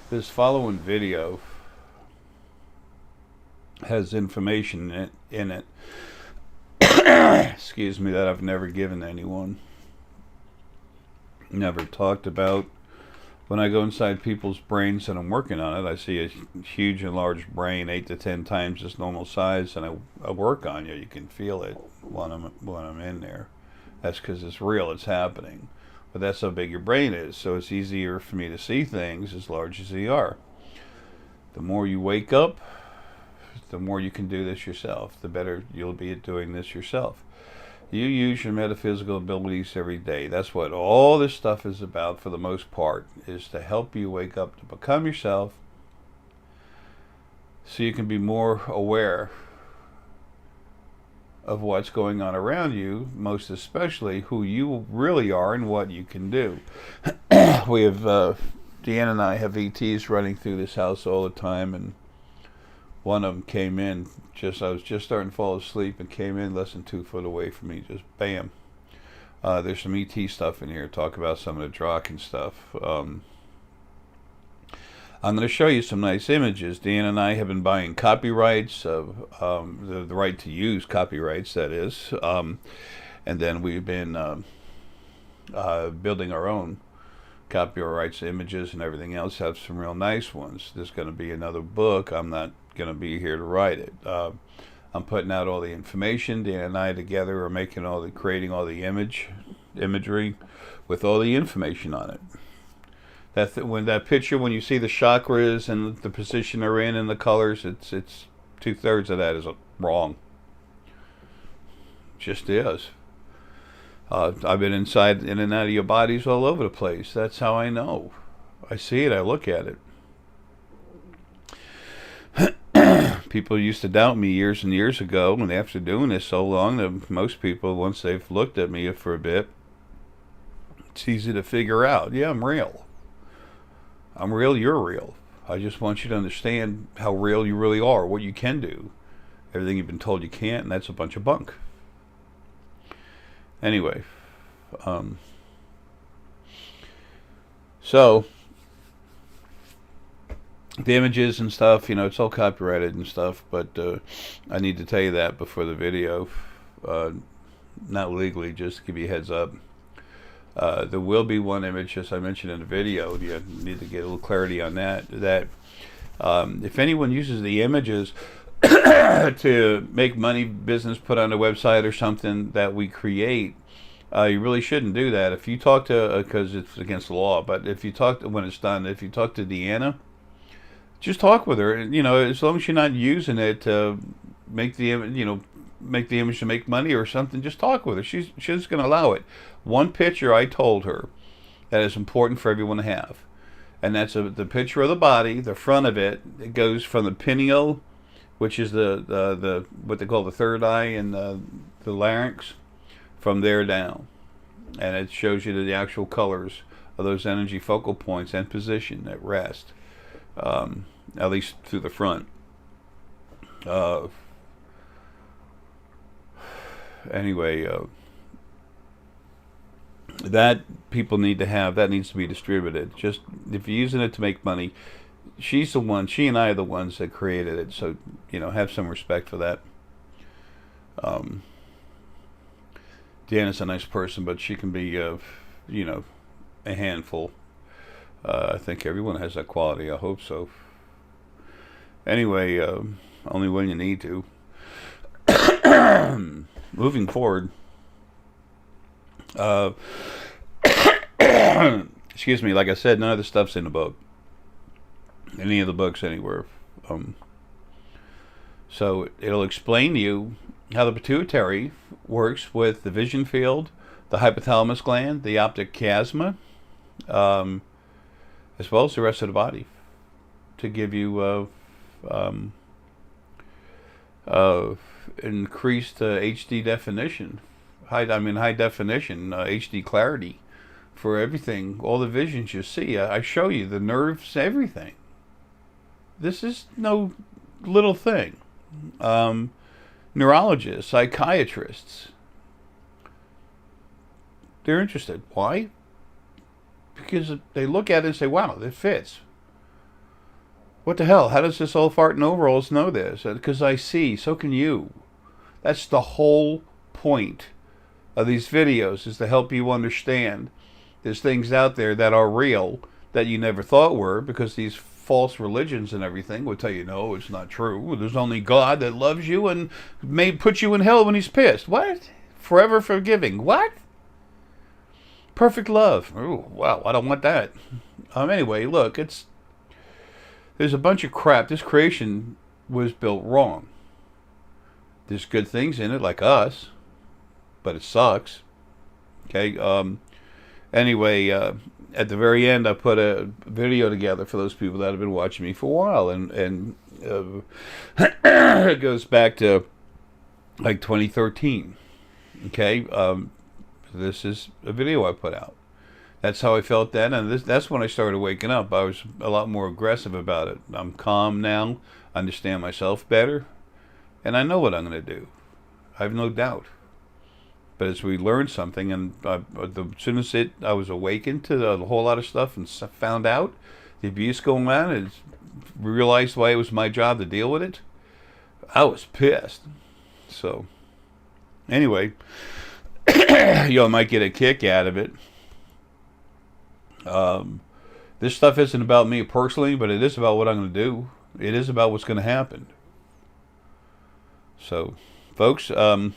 This following video has information in it excuse me, that I've never given anyone, never talked about. When I go inside people's brains and I'm working on it, I see a huge and large brain, 8 to 10 times its normal size, and I work on you. You can feel it when I'm in there. That's because it's real, it's happening. But that's how big your brain is, so it's easier for me to see things as large as they are. The more you wake up, the more you can do this yourself, the better you'll be at doing this yourself. You use your metaphysical abilities every day. That's what all this stuff is about, for the most part, is to help you wake up, to become yourself, so you can be more aware of what's going on around you, most especially who you really are and what you can do. We have, Deanna and I have ETs running through this house all the time, and one of them came in, I was just starting to fall asleep, and came in less than 2 foot away from me, just bam. There's some ET stuff in here, talk about some of the Drock and stuff. I'm going to show you some nice images. Dan and I have been buying copyrights, of the right to use copyrights, that is. And then we've been building our own copyrights, images, and everything else. Have some real nice ones. There's going to be another book. I'm not going to be here to write it. I'm putting out all the information. Dan and I together are creating all the imagery with all the information on it. When when you see the chakras and the position they're in and the colors, it's 2/3 of that is wrong. It just is. I've been inside, in and out of your bodies all over the place. That's how I know. I see it. I look at it. People used to doubt me years and years ago, and after doing this so long, most people, once they've looked at me for a bit, it's easy to figure out. Yeah, I'm real. I'm real, you're real. I just want you to understand how real you really are, what you can do. Everything you've been told you can't, and that's a bunch of bunk. Anyway, so the images and stuff, it's all copyrighted and stuff, but I need to tell you that before the video. Not legally, just to give you a heads up. There will be one image, as I mentioned in the video. You need to get a little clarity on that. If anyone uses the images to make money, business, put on a website or something that we create, you really shouldn't do that. If you talk to, because it's against the law, but if you talk to, when it's done, if you talk to Deanna, just talk with her. As long as you're not using it to make the image to make money or something, just talk with her. She's going to allow it. One picture I told her that is important for everyone to have, and that's the picture of the body, the front of it. It goes from the pineal, which is the what they call the third eye, and the larynx, from there down, and it shows you the actual colors of those energy focal points and position at rest, at least through the front. Anyway, that people need to have, that needs to be distributed. Just if you're using it to make money, she and I are the ones that created it, so have some respect for that. Deanna's a nice person, but she can be a handful. I think everyone has that quality. I hope so. Anyway, only when you need to. Moving forward, excuse me, like I said, none of the stuff's in the book, any of the books anywhere. So it'll explain to you how the pituitary works with the vision field, the hypothalamus gland, the optic chiasma, as well as the rest of the body, to give you increased HD definition, high definition, HD clarity for everything, all the visions you see. I show you the nerves, everything. This is no little thing. Neurologists, psychiatrists, they're interested. Why? Because they look at it and say, wow, it fits. What the hell? How does this old fart in overalls know this? Because I see. So can you. That's the whole point of these videos, is to help you understand there's things out there that are real that you never thought were, because these false religions and everything would tell you, no, it's not true. There's only God that loves you and may put you in hell when he's pissed. What? Forever forgiving. What? Perfect love. Oh, wow, I don't want that. Anyway, look, there's a bunch of crap. This creation was built wrong. There's good things in it, like us, but it sucks. Okay. Anyway, at the very end, I put a video together for those people that have been watching me for a while, and it goes back to like 2013. Okay. This is a video I put out. That's how I felt then, and that's when I started waking up. I was a lot more aggressive about it. I'm calm now, understand myself better, and I know what I'm going to do. I have no doubt. But as we learned something, and as soon as I was awakened to a whole lot of stuff and found out the abuse going on and realized why it was my job to deal with it, I was pissed. So, anyway, y'all might get a kick out of it. This stuff isn't about me personally, but it is about what I'm going to do. It is about what's going to happen. So, folks, love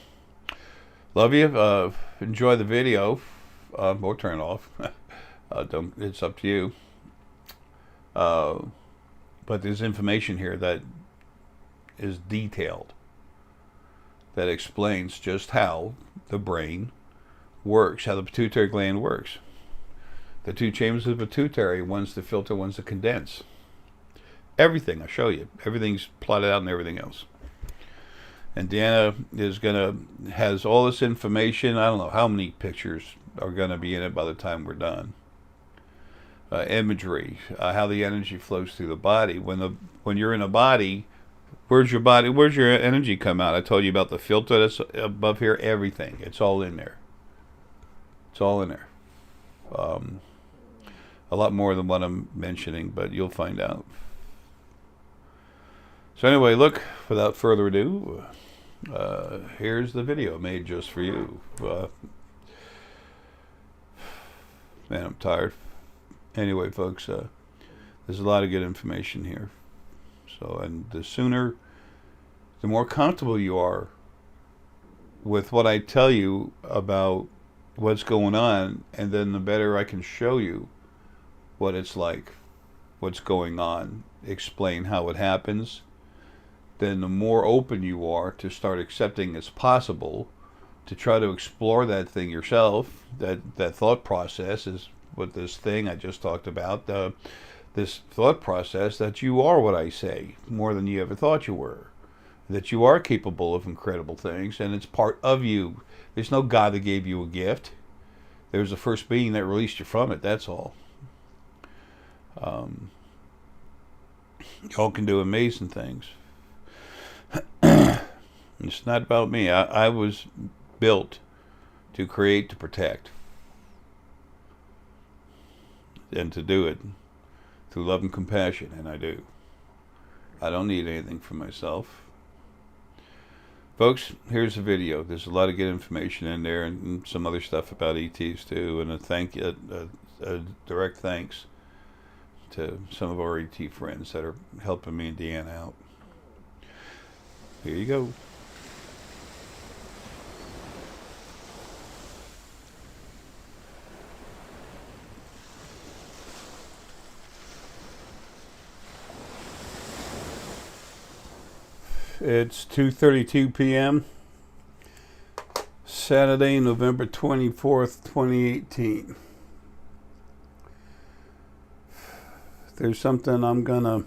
you. Enjoy the video, or turn it off. It's up to you. But there's information here that is detailed, that explains just how the brain works, how the pituitary gland works. The two chambers of the pituitary, one's the filter, one's the condense. Everything, I'll show you. Everything's plotted out and everything else. And Deanna has all this information. I don't know how many pictures are gonna be in it by the time we're done. Imagery, how the energy flows through the body. When you're in a body, where's your energy come out? I told you about the filter that's above here. Everything, it's all in there. It's all in there. A lot more than what I'm mentioning, but you'll find out. So anyway, look, without further ado, here's the video made just for you. Man, I'm tired. Anyway, folks, there's a lot of good information here. So, and the more comfortable you are with what I tell you about what's going on, and then the better I can show you what it's like, what's going on, explain how it happens, then the more open you are to start accepting it's possible, to try to explore that thing yourself. That thought process is what this thing I just talked about, this thought process that you are what I say, more than you ever thought you were, that you are capable of incredible things, and it's part of you. There's no God that gave you a gift. There's the first being that released you from it, that's all. Y'all can do amazing things. It's not about me. I was built to create, to protect, and to do it through love and compassion, and I do. I don't need anything for myself. Folks, here's the video. There's a lot of good information in there, and some other stuff about ETs too, and a direct thanks to some of our ET friends that are helping me and Deanna out. Here you go. It's 2:32 p.m. Saturday, November 24th, 2018. There's something I'm gonna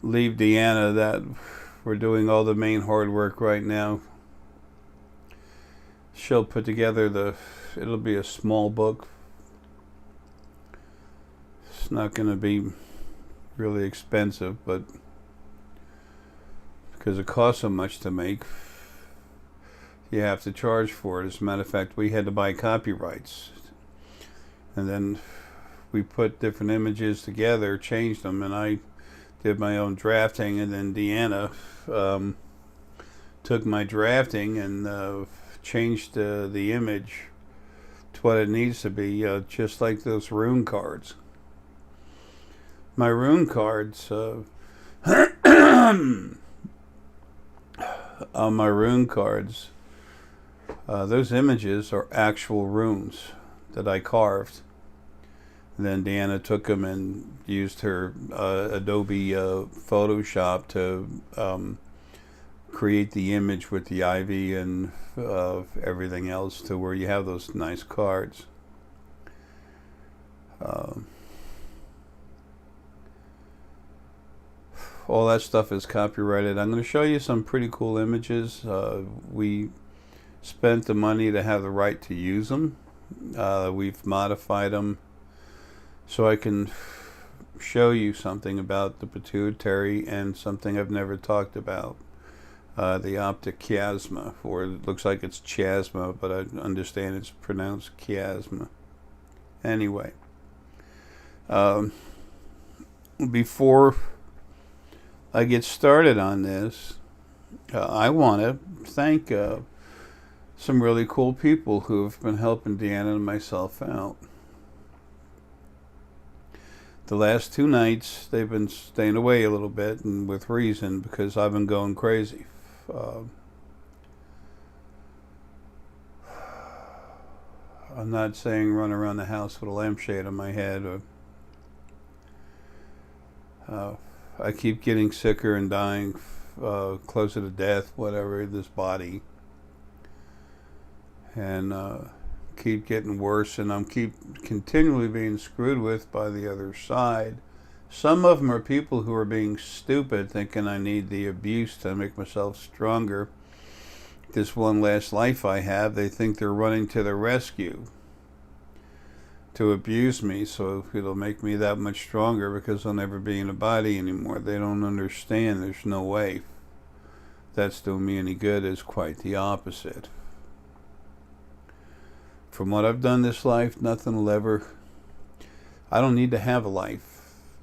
leave Deanna, that we're doing all the main hard work right now. She'll put together it'll be a small book. It's not going to be really expensive, but because it costs so much to make, you have to charge for it. As a matter of fact, we had to buy copyrights. And then we put different images together, changed them, and I did my own drafting, and then Deanna took my drafting and changed the image to what it needs to be, just like those rune cards. My rune cards, on my rune cards, those images are actual runes that I carved. And then Deanna took them and used her Adobe Photoshop to create the image with the ivy and everything else to where you have those nice cards. All that stuff is copyrighted. I'm going to show you some pretty cool images. We spent the money to have the right to use them. We've modified them so I can show you something about the pituitary and something I've never talked about. The Optic Chiasma, or it looks like it's chiasma, but I understand it's pronounced chiasma. Anyway, before I get started on this, I want to thank some really cool people who have been helping Deanna and myself out. The last 2 nights, they've been staying away a little bit, and with reason, because I've been going crazy. I'm not saying run around the house with a lampshade on my head, or I keep getting sicker and dying, closer to death, whatever, this body. And keep getting worse, and I'm continually being screwed with by the other side. Some of them are people who are being stupid, thinking I need the abuse to make myself stronger. This one last life I have, they think they're running to the rescue to abuse me, so it'll make me that much stronger because I'll never be in a body anymore. They don't understand. There's no way that's doing me any good. It's quite the opposite. From what I've done this life, nothing will ever... I don't need to have a life.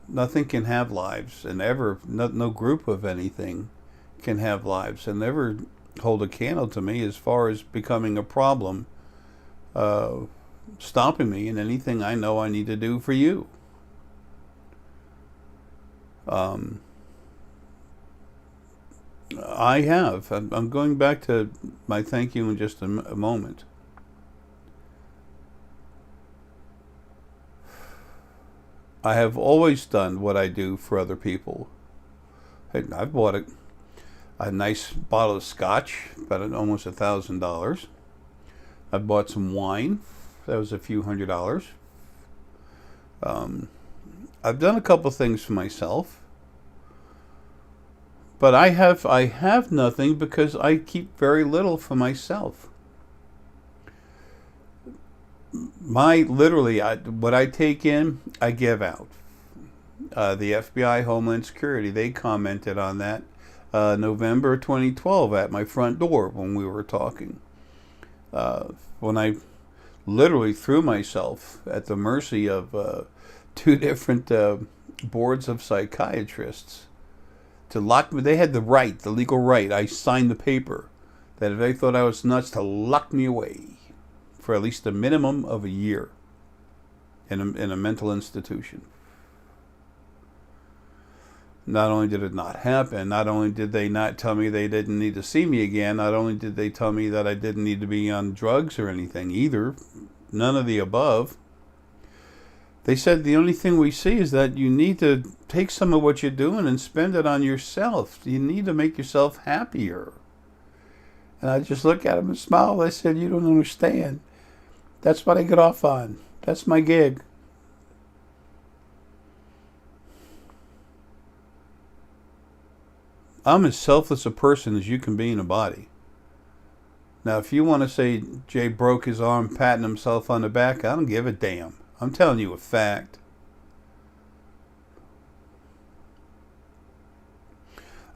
Nothing can have lives, and ever, no group of anything can have lives, and never hold a candle to me as far as becoming a problem, stopping me in anything I know I need to do for you. I'm going back to my thank you in just a moment. I have always done what I do for other people. I've bought a nice bottle of scotch, about almost $1,000. I bought some wine. That was a few $100s. I've done a couple things for myself. But I have nothing because I keep very little for myself. What I take in, I give out. The FBI, Homeland Security, they commented on that November 2012 at my front door when we were talking. When I literally threw myself at the mercy of 2 different boards of psychiatrists to lock me. They had the legal right. I signed the paper that if they thought I was nuts, to lock me away for at least a minimum of a year in a mental institution. Not only did it not happen, not only did they not tell me they didn't need to see me again, not only did they tell me that I didn't need to be on drugs or anything either, none of the above. They said the only thing we see is that you need to take some of what you're doing and spend it on yourself. You need to make yourself happier. And I just look at them and smile. I said, you don't understand. That's what I get off on. That's my gig. I'm as selfless a person as you can be in a body. Now, if you want to say Jay broke his arm patting himself on the back, I don't give a damn. I'm telling you a fact.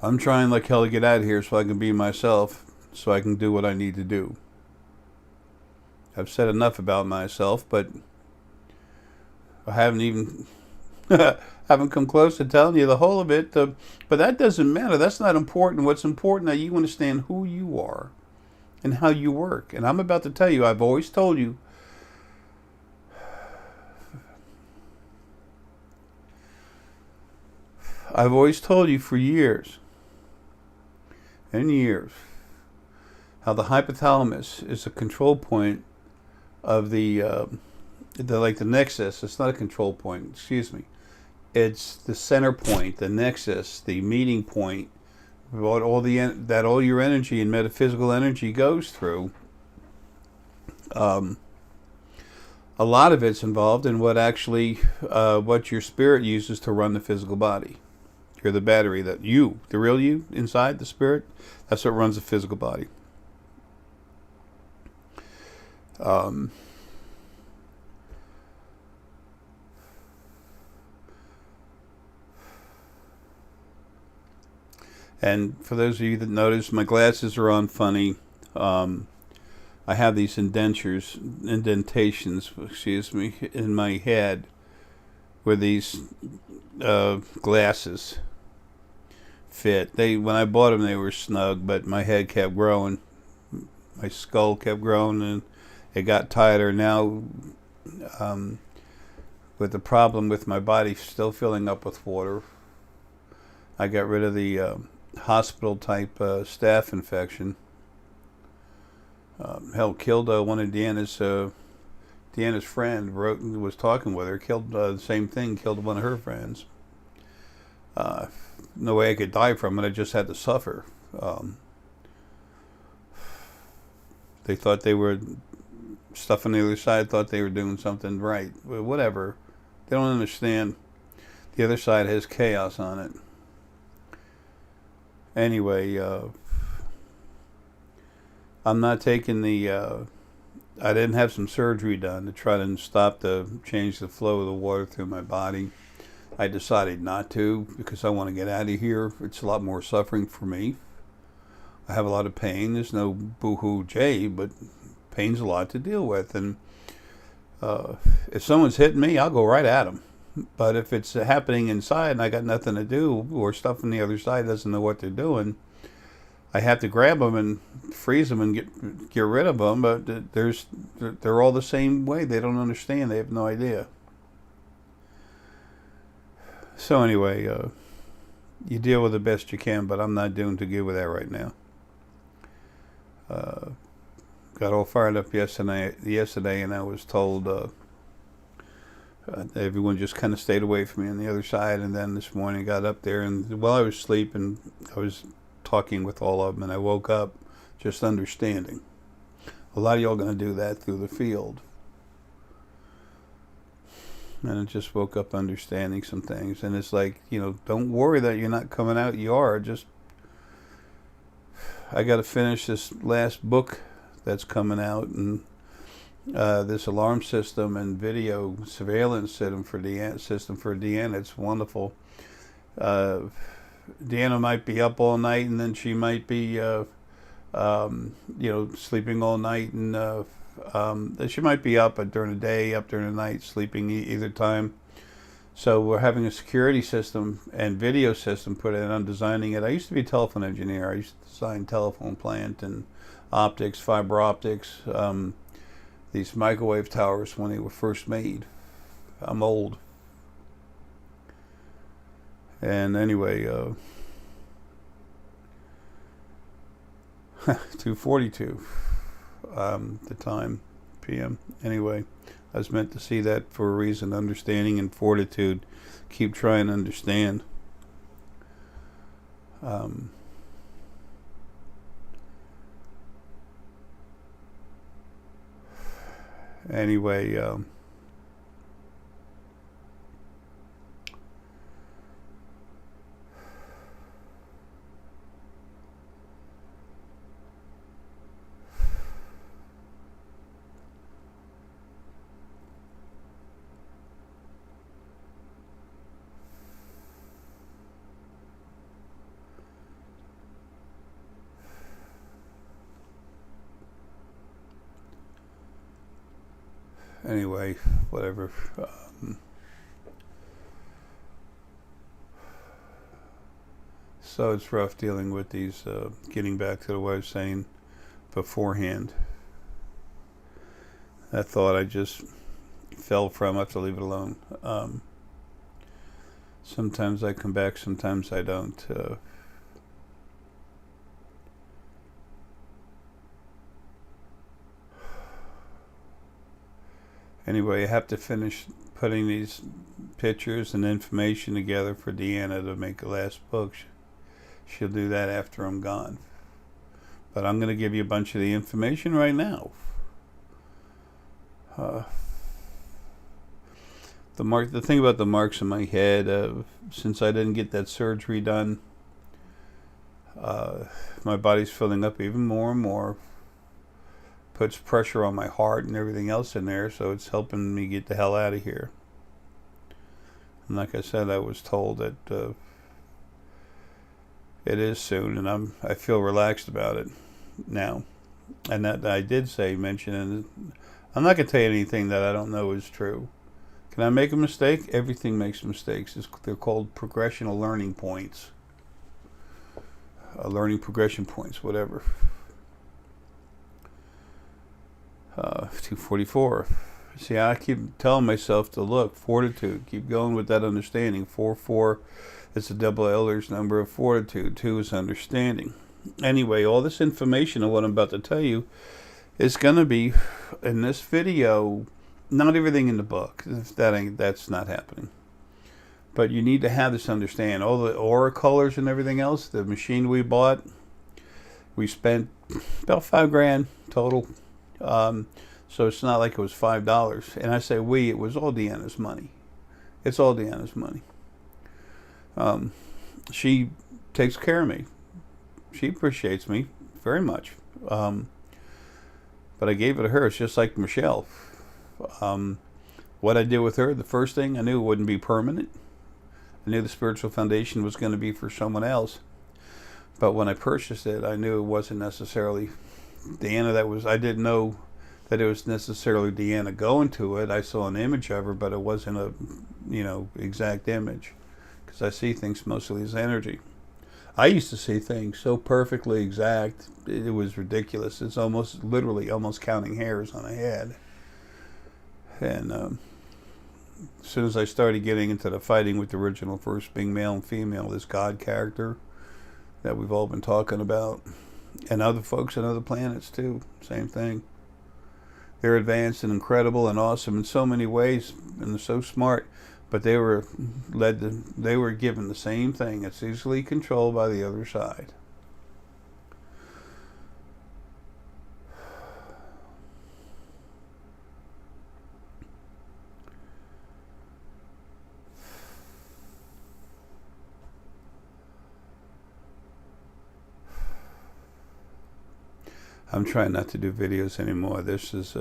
I'm trying like hell to get out of here so I can be myself. so I can do what I need to do. I've said enough about myself, but I haven't even haven't come close to telling you the whole of it. But that doesn't matter. That's not important. What's important is that you understand who you are and how you work. And I'm about to tell you, I've always told you, for years and years how the hypothalamus is a control point of the nexus. It's not a control point, excuse me. It's the center point, the nexus, the meeting point, what all your energy and metaphysical energy goes through. A lot of it's involved in what your spirit uses to run the physical body. You're the battery, the real you inside the spirit. That's what runs the physical body. And for those of you that notice, my glasses are on funny. I have these indentations, in my head where these glasses fit. When I bought them, they were snug, but my head kept growing. My skull kept growing, and it got tighter. Now, with the problem with my body still filling up with water, I got rid of the hospital type staph infection. Hell, killed one of Deanna's friend was talking with her, killed the same thing, killed one of her friends. No way I could die from it. I just had to suffer. They thought they were stuff on the other side, thought they were doing something right. Whatever. They don't understand. The other side has chaos on it. Anyway, I'm not taking I didn't have some surgery done to try to change the flow of the water through my body. I decided not to because I want to get out of here. It's a lot more suffering for me. I have a lot of pain. There's no boo-hoo Jay, but pain's a lot to deal with. And if someone's hitting me, I'll go right at them. But if it's happening inside and I got nothing to do, or stuff on the other side doesn't know what they're doing, I have to grab them and freeze them and get rid of them. But they're all the same way. They don't understand. They have no idea. So anyway, you deal with the best you can, but I'm not doing too good with that right now. Got all fired up yesterday, and I was told everyone just kind of stayed away from me on the other side. And then this morning I got up there, and while I was sleeping, I was talking with all of them, and I woke up just understanding. A lot of y'all going to do that through the field. And I just woke up understanding some things. And it's like, don't worry that you're not coming out. You are. I got to finish this last book that's coming out, and this alarm system and video surveillance system for Deanna. It's wonderful. Deanna might be up all night, and then she might be, sleeping all night, and she might be up during the day, up during the night, sleeping either time. So we're having a security system and video system put in. I'm designing it. I used to be a telephone engineer. I used to design telephone plant and optics, fiber optics, these microwave towers when they were first made. I'm old. And anyway, 2:42 the time, p.m. Anyway, I was meant to see that for a reason. Understanding and fortitude. Keep trying to understand. Anyway, Anyway, whatever. So it's rough dealing with these, getting back to what I was saying beforehand. That thought I just fell from, I have to leave it alone. Sometimes I come back, sometimes I don't. Anyway, I have to finish putting these pictures and information together for Deanna to make a last book. She'll do that after I'm gone. But I'm going to give you a bunch of the information right now. The thing about the marks in my head, since I didn't get that surgery done, my body's filling up even more and more. Puts pressure on my heart and everything else in there, so it's helping me get the hell out of here. And like I said, I was told that it is soon, and I feel relaxed about it now. And that I did mention, and I'm not going to tell you anything that I don't know is true. Can I make a mistake? Everything makes mistakes. They're called progressional learning points. Learning progression points, whatever. 244. See, I keep telling myself to look, fortitude. Keep going with that understanding. 4 is a double Euler's number of fortitude. 2 is understanding. Anyway, all this information of what I'm about to tell you is going to be in this video. Not everything in the book. That's not happening. But you need to have this understand. All the aura colors and everything else, the machine we bought, we spent about $5,000 total. So it's not like it was $5. And I say it was all Deanna's money. It's all Deanna's money. She takes care of me. She appreciates me very much. But I gave it to her. It's just like Michelle. What I did with her, the first thing, I knew it wouldn't be permanent. I knew the spiritual foundation was going to be for someone else. But when I purchased it, I knew it wasn't necessarily Deanna. I didn't know that it was necessarily Deanna going to it. I saw an image of her, but it wasn't a, exact image. Because I see things mostly as energy. I used to see things so perfectly exact, it was ridiculous. It's literally almost counting hairs on a head. And as soon as I started getting into the fighting with the original first being male and female, this God character that we've all been talking about, and other folks on other planets too, same thing. They're advanced and incredible and awesome in so many ways, and they're so smart, but they were given the same thing. It's easily controlled by the other side. I'm trying not to do videos anymore. This is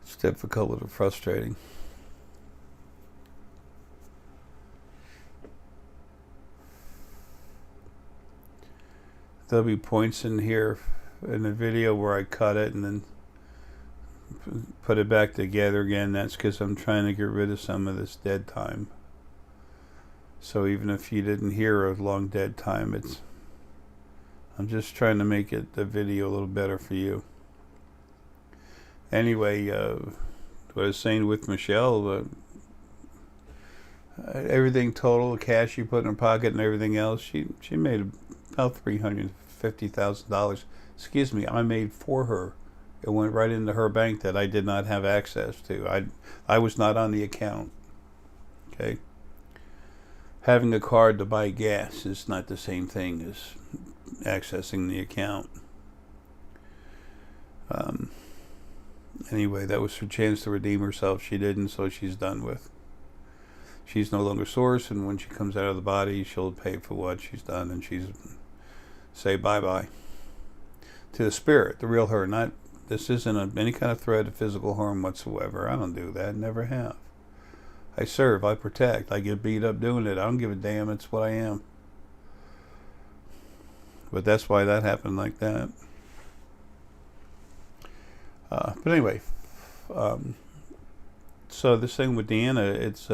it's difficult and frustrating. There'll be points in here in the video where I cut it and then put it back together again. That's because I'm trying to get rid of some of this dead time. So even if you didn't hear a long dead time, I'm just trying to make the video a little better for you. Anyway, what I was saying with Michelle, everything total, the cash you put in her pocket and everything else, she made about $350,000. Excuse me, I made for her. It went right into her bank that I did not have access to. I was not on the account. Okay. Having a card to buy gas is not the same thing as accessing the account. Anyway, that was her chance to redeem herself. She didn't, so she's done with. She's no longer source, and when she comes out of the body, she'll pay for what she's done, and she's say bye-bye to the spirit, the real her. This isn't any kind of threat of physical harm whatsoever. I don't do that, never have. I serve, I protect, I get beat up doing it. I don't give a damn, it's what I am. But that's why that happened like that. But anyway, so this thing with Deanna, it's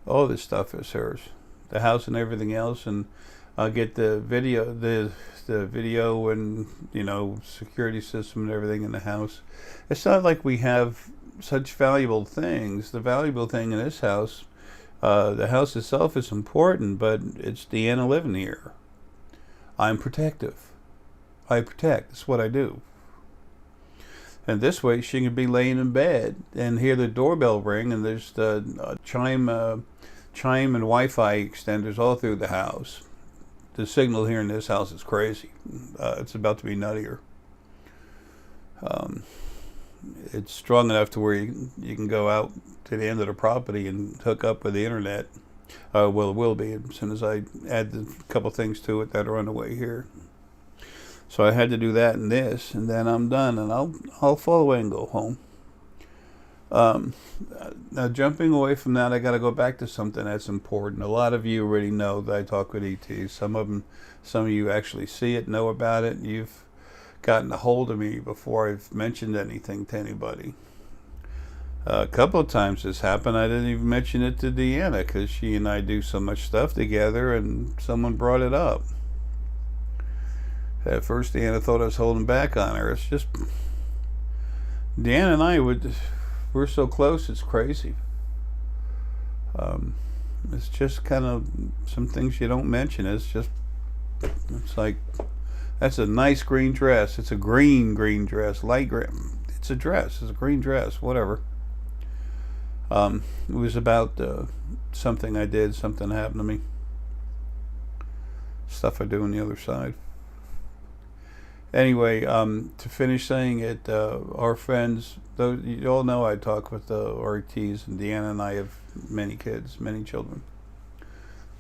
all this stuff is hers, the house and everything else, and I'll get the video, the video and security system and everything in the house. It's not like we have such valuable things. The valuable thing in this house, the house itself is important, but it's Deanna living here. I'm protective. I protect. That's what I do. And this way she can be laying in bed and hear the doorbell ring, and there's the chime and Wi-Fi extenders all through the house. The signal here in this house is crazy. It's about to be nuttier. It's strong enough to where you can go out to the end of the property and hook up with the internet. Well, it will be as soon as I add a couple things to it that are on the way here. So I had to do that and this, and then I'm done, and I'll fall away and go home. Now, jumping away from that, I got to go back to something that's important. A lot of you already know that I talk with ETs. Some of you actually see it, know about it. You've gotten a hold of me before I've mentioned anything to anybody. A couple of times this happened. I didn't even mention it to Deanna because she and I do so much stuff together, and someone brought it up. At first, Deanna thought I was holding back on her. It's just Deanna and I we're so close. It's crazy. It's just kind of some things you don't mention. It's like, that's a nice green dress. It's a green dress, light green. It's a dress. It's a green dress. Whatever. It was about something I did. Something happened to me. Stuff I do on the other side. Anyway, to finish saying it, our friends, though you all know I talk with the Aurics, and Deanna and I have many kids, many children.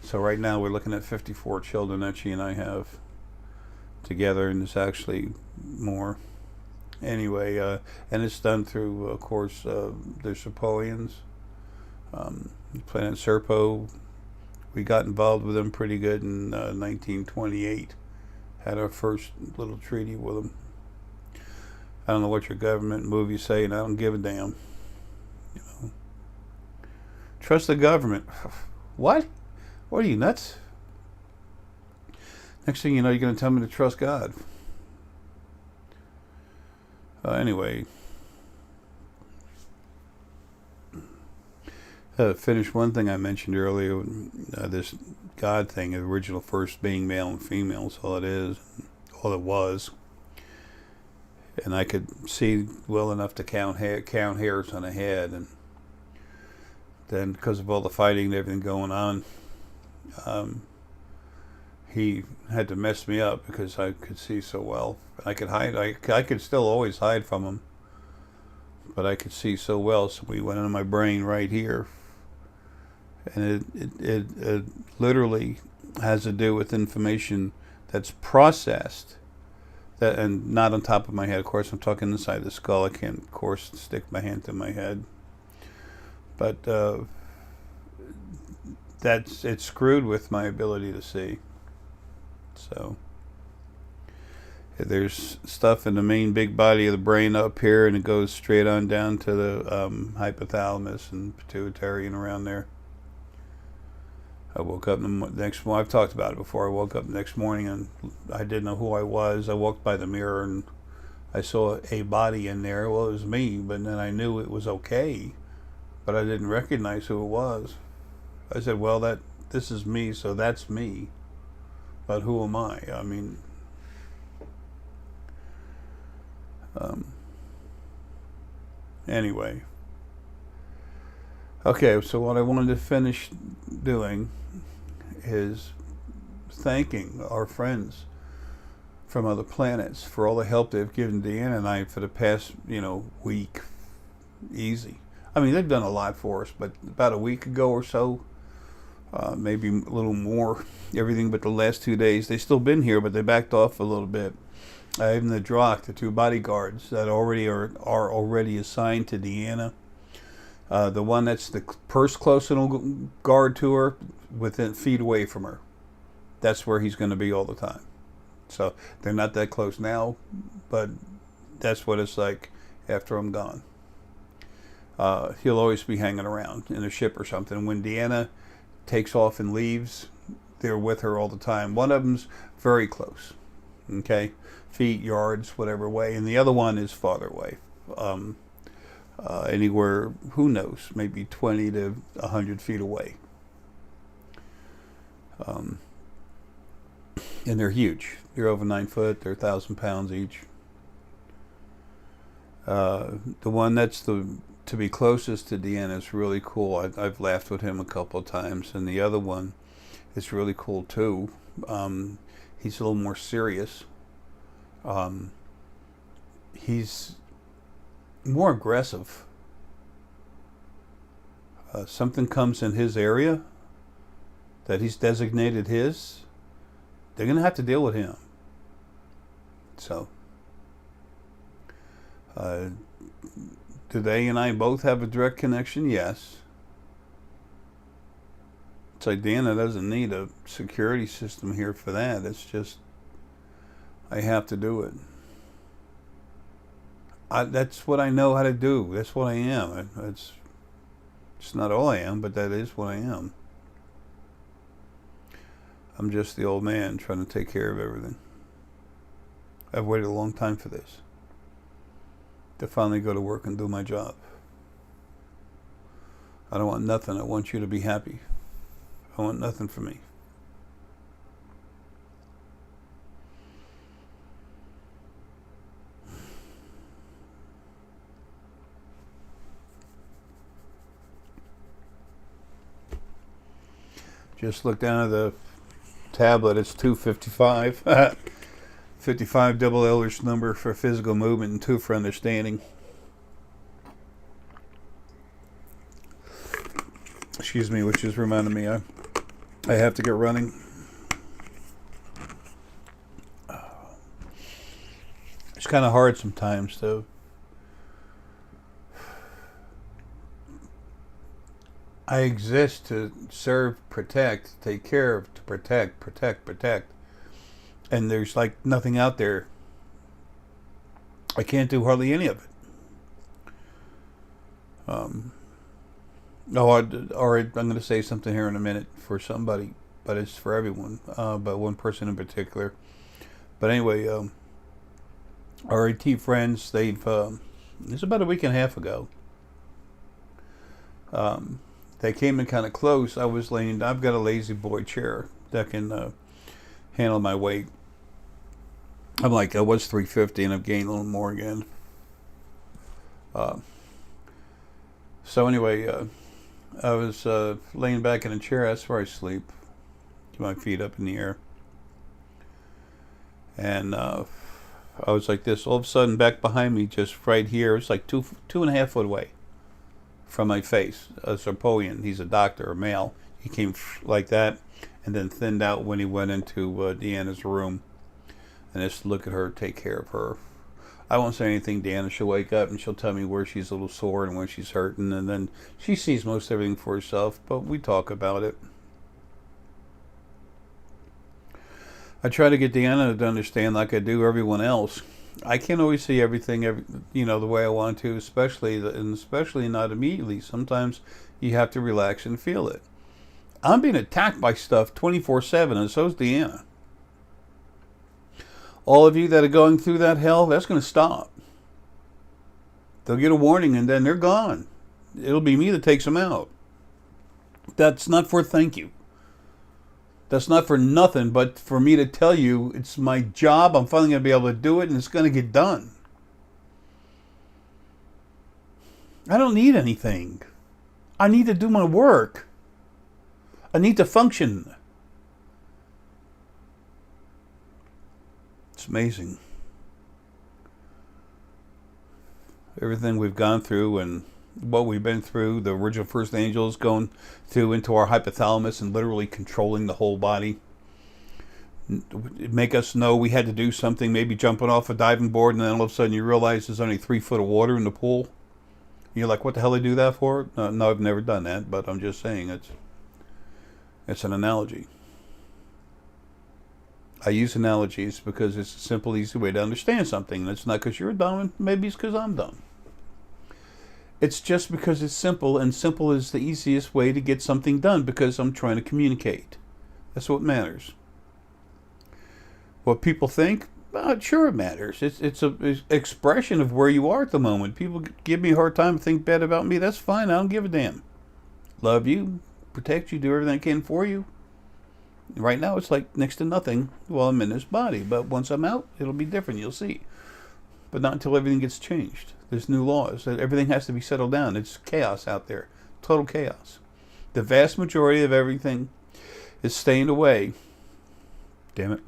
So right now we're looking at 54 children that she and I have together, and it's actually more. Anyway, and it's done through, of course, the Serpoians, Planet Serpo. We got involved with them pretty good in 1928. Had our first little treaty with them. I don't know what your government movies say, and I don't give a damn. Trust the government. What? What are you, nuts? Next thing you know, you're going to tell me to trust God. Anyway. Finish one thing I mentioned earlier, this God thing, the original first being male and female, is all it is, all it was. And I could see well enough to count hairs on a head, and then because of all the fighting and everything going on, he had to mess me up because I could see so well. I could hide. I could still always hide from him, but I could see so well. So we went into my brain right here. And it literally has to do with information that's processed, and not on top of my head. Of course, I'm talking inside the skull. I can't, of course, stick my hand to my head. But it's screwed with my ability to see. So there's stuff in the main big body of the brain up here, and it goes straight on down to the hypothalamus and pituitary and around there. I woke up the next morning. I've talked about it before. I woke up the next morning and I didn't know who I was. I walked by the mirror and I saw a body in there. Well, it was me, but then I knew it was okay, but I didn't recognize who it was. I said, well, this is me, so that's me. But who am I? I mean, anyway. Okay, so what I wanted to finish doing is thanking our friends from other planets for all the help they've given Deanna and I for the past, week. Easy. I mean, they've done a lot for us, but about a week ago or so, maybe a little more, everything but the last 2 days, they've still been here, but they backed off a little bit. Even the Drock, the 2 bodyguards that already are already assigned to Deanna. The one that's the personal guard to her, within feet away from her. That's where he's going to be all the time. So they're not that close now, but that's what it's like after I'm gone. He'll always be hanging around in a ship or something. When Deanna takes off and leaves, they're with her all the time. One of them's very close, okay, feet, yards, whatever way, and the other one is farther away, anywhere, who knows, maybe 20 to 100 feet away. And they're huge. They're over 9 foot. They're 1,000 pounds each. The one that's to be closest to Deanna is really cool. I've laughed with him a couple of times, and the other one is really cool too. He's a little more serious. He's more aggressive. Something comes in his area that he's designated his, they're going to have to deal with him. So, do they and I both have a direct connection? Yes. It's like Deanna doesn't need a security system here for that. It's just, I have to do it. That's what I know how to do. That's what I am. It's not all I am, but that is what I am. I'm just the old man trying to take care of everything. I've waited a long time for this. To finally go to work and do my job. I don't want nothing. I want you to be happy. I want nothing for me. Just look down at the tablet. It's 255. 55 double Eldritch number for physical movement and 2 for understanding. Excuse me, which is reminding me I have to get running. It's kind of hard sometimes though. I exist to serve, protect, take care of, to protect. And there's like nothing out there. I can't do hardly any of it. I'm going to say something here in a minute for somebody, but it's for everyone, but one person in particular. But anyway, our AT friends, it's about a week and a half ago. They came in kind of close. I've got a lazy boy chair that can handle my weight. I was 350 and I've gained a little more again. So anyway, I was laying back in a chair. That's where I sleep. Keep my feet up in the air. And I was like this. All of a sudden, back behind me, just right here, it's like 2.5 foot away from my face. A Serpoian, he's a doctor, a male. He came like that and then thinned out when he went into Deanna's room. And just look at her, take care of her. I won't say anything. Deanna, she'll wake up and she'll tell me where she's a little sore and where she's hurting. And then she sees most everything for herself, but we talk about it. I try to get Deanna to understand, like I do everyone else. I can't always see everything, the way I want to, especially not immediately. Sometimes you have to relax and feel it. I'm being attacked by stuff 24/7, and so's Deanna. All of you that are going through that hell, that's going to stop. They'll get a warning and then they're gone. It'll be me that takes them out. That's not for thank you. That's not for nothing, but for me to tell you it's my job. I'm finally going to be able to do it and it's going to get done. I don't need anything. I need to do my work. I need to function. It's amazing. Everything we've gone through and what we've been through, the original first angels going through into our hypothalamus and literally controlling the whole body. Make us know we had to do something, maybe jumping off a diving board, and then all of a sudden you realize there's only 3 foot of water in the pool. And you're like, what the hell did I do that for? No, I've never done that, but I'm just saying it's an analogy. I use analogies because it's a simple, easy way to understand something. And it's not because you're dumb, maybe it's because I'm dumb. It's just because it's simple, and simple is the easiest way to get something done because I'm trying to communicate. That's what matters. What people think, sure it matters. It's an expression of where you are at the moment. People give me a hard time, think bad about me. That's fine. I don't give a damn. Love you, protect you, do everything I can for you. Right now it's like next to nothing while I'm in this body. But once I'm out, it'll be different. You'll see. But not until everything gets changed. There's new laws. Everything has to be settled down. It's chaos out there. Total chaos. The vast majority of everything is staying away. Damn it.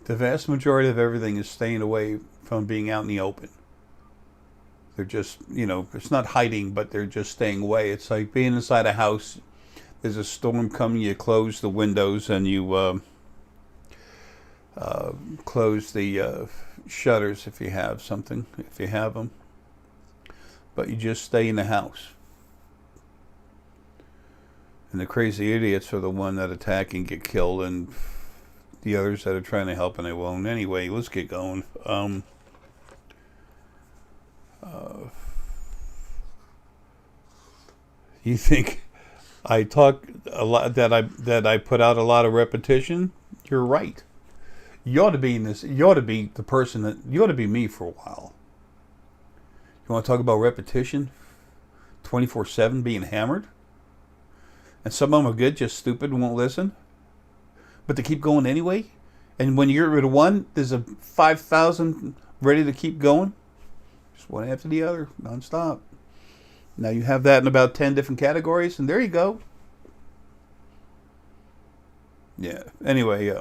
The vast majority of everything is staying away from being out in the open. They're just, it's not hiding, but they're just staying away. It's like being inside a house. There's a storm coming. You close the windows and you close the shutters if you have something, if you have them. But you just stay in the house. And the crazy idiots are the one that attack and get killed, and the others that are trying to help and they won't. Anyway, let's get going. You think I talk a lot, that I put out a lot of repetition? You're right. You ought to be in this. You ought to be the person that you ought to be me for a while. You want to talk about repetition? 24/7 being hammered, and some of them are good, just stupid and won't listen. But they keep going anyway. And when you get rid of one, there's a 5,000 ready to keep going. Just one after the other, nonstop. Now you have that in about 10 different categories, and there you go. Yeah. Anyway,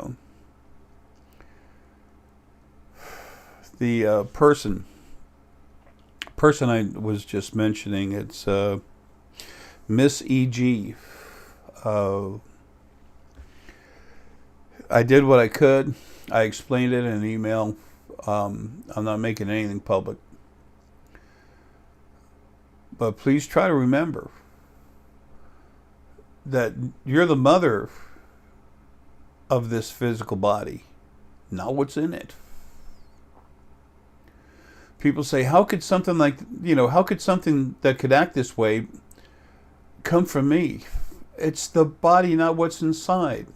the person I was just mentioning, it's Miss E.G. I did what I could. I explained it in an email. I'm not making anything public. But please try to remember that you're the mother of this physical body, not what's in it. People say, how could something that could act this way come from me? It's the body, not what's inside.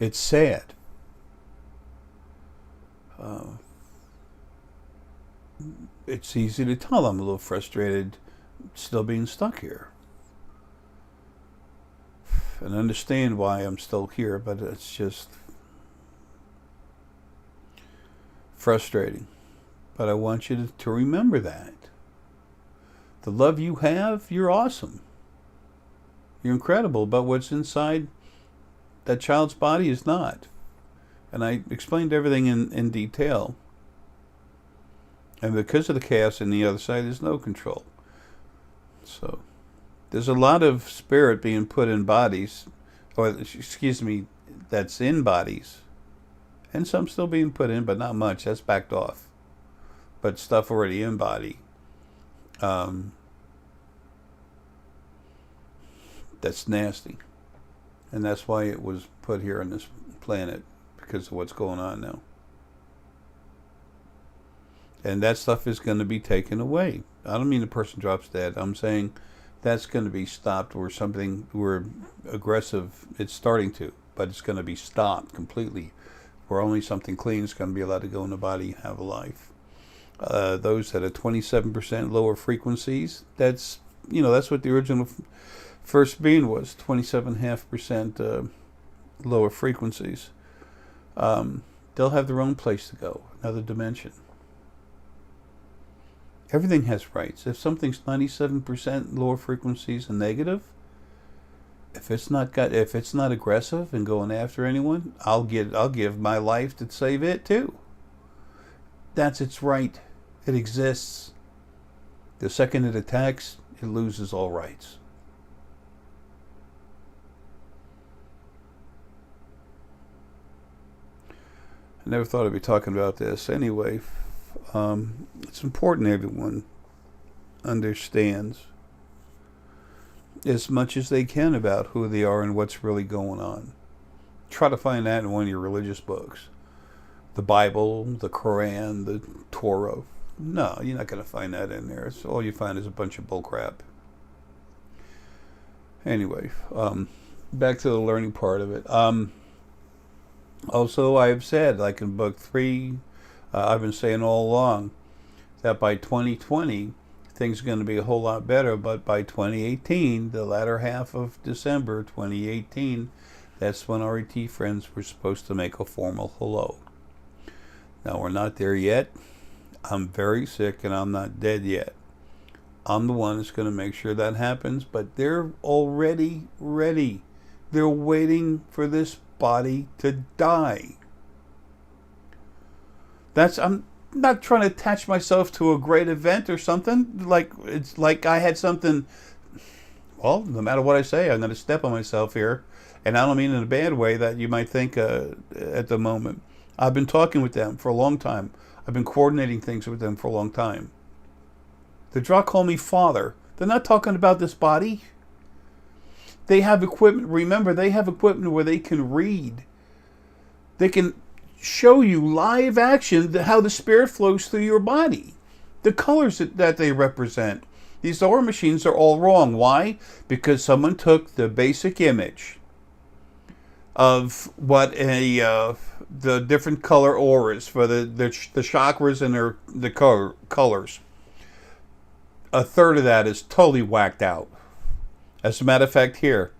It's sad. It's easy to tell I'm a little frustrated still being stuck here. And understand why I'm still here, but it's just frustrating. But I want you to remember that. The love you have, you're awesome. You're incredible, but what's inside that child's body is not. And I explained everything in detail. And because of the chaos on the other side, there's no control. So there's a lot of spirit being put in bodies, or excuse me, that's in bodies. And some still being put in, but not much. That's backed off. But stuff already in body. That's nasty. And that's why it was put here on this planet, because of what's going on now. And that stuff is going to be taken away. I don't mean the person drops dead. I'm saying that's going to be stopped, or something where aggressive, it's starting to, but it's going to be stopped completely, where only something clean is going to be allowed to go in the body and have a life. Those that are 27% lower frequencies, that's what the original first being was, 27.5% lower frequencies. They'll have their own place to go, another dimension. Everything has rights. If something's 97% lower frequencies and negative, if it's not aggressive and going after anyone, I'll give my life to save it too. That's its right. It exists. The second it attacks, it loses all rights. I never thought I'd be talking about this. Anyway, It's important everyone understands as much as they can about who they are and what's really going on. Try to find that in one of your religious books. The Bible, the Quran, the Torah. No, you're not going to find that in there. So all you find is a bunch of bullcrap. Anyway, back to the learning part of it. Also, I've said, like in book 3, I've been saying all along that by 2020, things are going to be a whole lot better. But by 2018, the latter half of December 2018, that's when our ET friends were supposed to make a formal hello. Now, we're not there yet. I'm very sick and I'm not dead yet. I'm the one that's going to make sure that happens, but they're already ready. They're waiting for this body to die. I'm not trying to attach myself to a great event or something. Like, it's like I had something. Well, no matter what I say, I'm going to step on myself here. And I don't mean in a bad way that you might think at the moment. I've been talking with them for a long time. I've been coordinating things with them for a long time. The Draw call me father. They're not talking about this body. They have equipment. Remember, they have equipment where they can read. They can show you live action how the spirit flows through your body. The colors that they represent. These aura machines are all wrong. Why? Because someone took the basic image of what the different color auras for the chakras and the colors. A third of that is totally whacked out. As a matter of fact, here,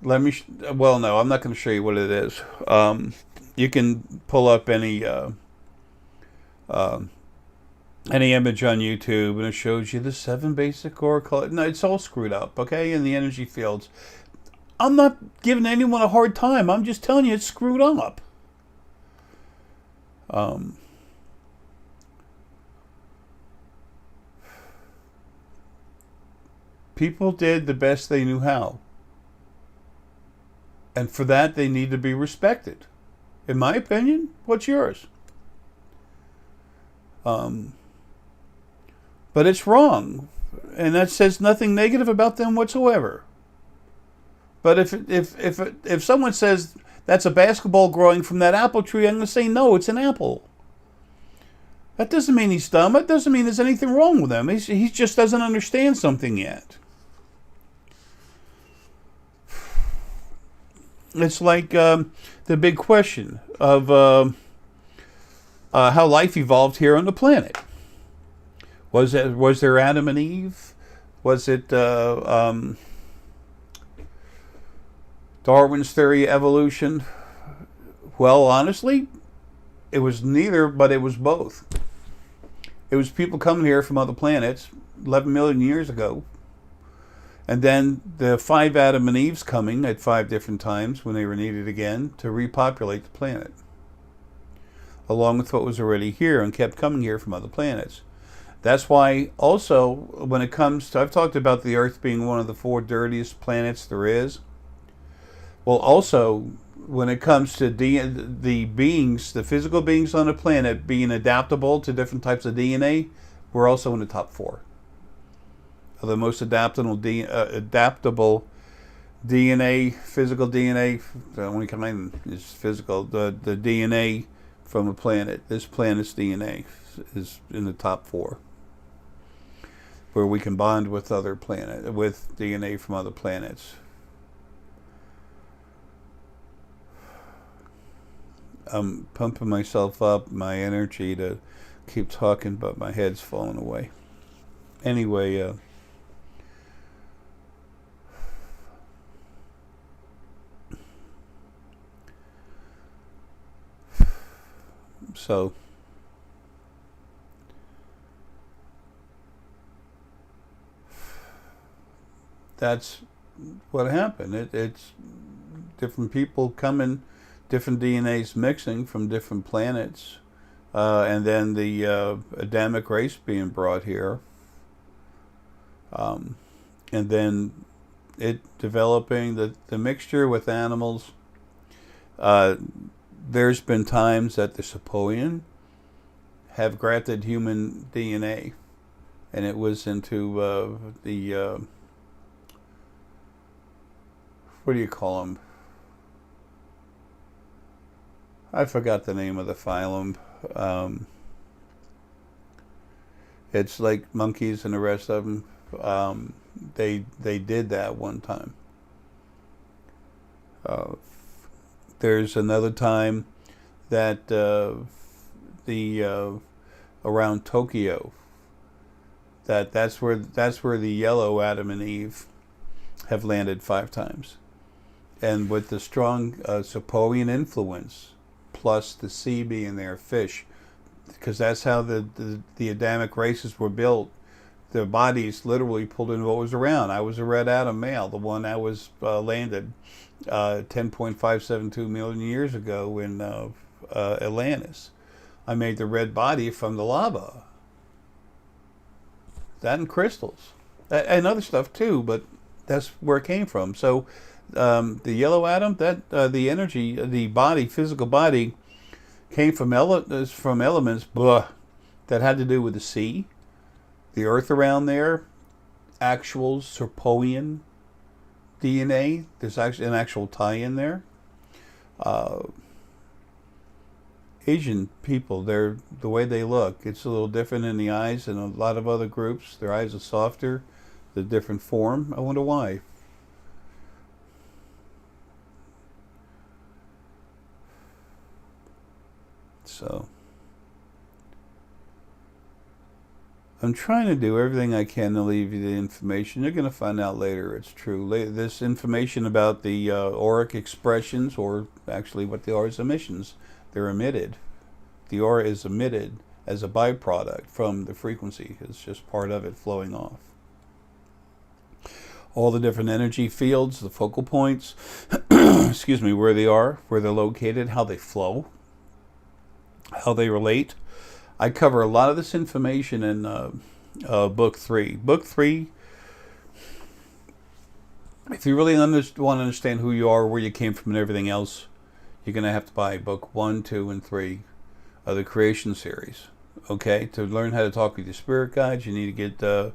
let me. Well, no, I'm not going to show you what it is. You can pull up any image on YouTube, and it shows you the 7 basic aura colors. No, it's all screwed up, okay? In the energy fields. I'm not giving anyone a hard time. I'm just telling you it's screwed up. People did the best they knew how. And for that, they need to be respected. In my opinion, what's yours? But it's wrong. And that says nothing negative about them whatsoever. But if someone says that's a basketball growing from that apple tree, I'm going to say no, it's an apple. That doesn't mean he's dumb. That doesn't mean there's anything wrong with him. He just doesn't understand something yet. It's like the big question of how life evolved here on the planet. Was there Adam and Eve? Was it Darwin's theory of evolution? Well, honestly, it was neither, but it was both. It was people coming here from other planets 11 million years ago. And then the 5 Adam and Eves coming at 5 different times when they were needed again to repopulate the planet. Along with what was already here and kept coming here from other planets. That's why also when it comes to, I've talked about the Earth being one of the 4 dirtiest planets there is. Well, also when it comes to the beings, the physical beings on the planet being adaptable to different types of DNA, we're also in the top 4. The most adaptable DNA, physical DNA, the only kind is physical, the DNA from a planet. This planet's DNA is in the top 4. Where we can bond with with DNA from other planets. I'm pumping myself up, my energy to keep talking, but my head's falling away. Anyway, so that's what happened. It's different people coming, different DNAs mixing from different planets, and then the Adamic race being brought here, and then it developing the mixture with animals. There's been times that the Sepoian have grafted human DNA, and it was into the what do you call them? I forgot the name of the phylum. It's like monkeys and the rest of them. They did that one time. There's another time that around Tokyo, that's where the yellow Adam and Eve have landed 5 times, and with the strong Sepoian influence, plus the sea being there, fish, because that's how the Adamic races were built. Their bodies literally pulled in what was around. I was a red Adam male, the one that was landed 10.572 million years ago in Atlantis. I made the red body from the lava. That and crystals. And other stuff too, but that's where it came from. So the yellow atom, that the energy, the body, physical body, came from elements that had to do with the sea, the earth around there, actual Serpoian DNA. There's actually an actual tie-in there. Asian people, the way they look, it's a little different in the eyes than a lot of other groups. Their eyes are softer, the different form. I wonder why. So I'm trying to do everything I can to leave you the information. You're going to find out later it's true. This information about the auric expressions, or actually what they are is emissions. They're emitted. The aura is emitted as a byproduct from the frequency. It's just part of it flowing off. All the different energy fields, the focal points, excuse me, where they are, where they're located, how they flow, how they relate. I cover a lot of this information in Book 3. Book 3, if you really want to understand who you are, where you came from, and everything else, you're going to have to buy Book 1, 2, and 3 of the Creation series. Okay? To learn how to talk with your spirit guides, you need to get the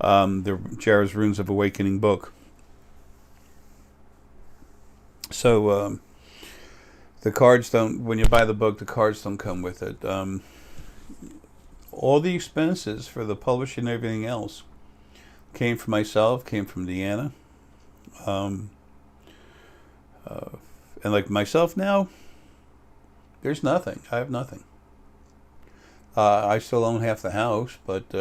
Jara's Runes of Awakening book. So, the cards don't, when you buy the book, the cards don't come with it. All the expenses for the publishing and everything else came from myself, came from Deanna. And like myself now, there's nothing. I have nothing. I still own half the house, but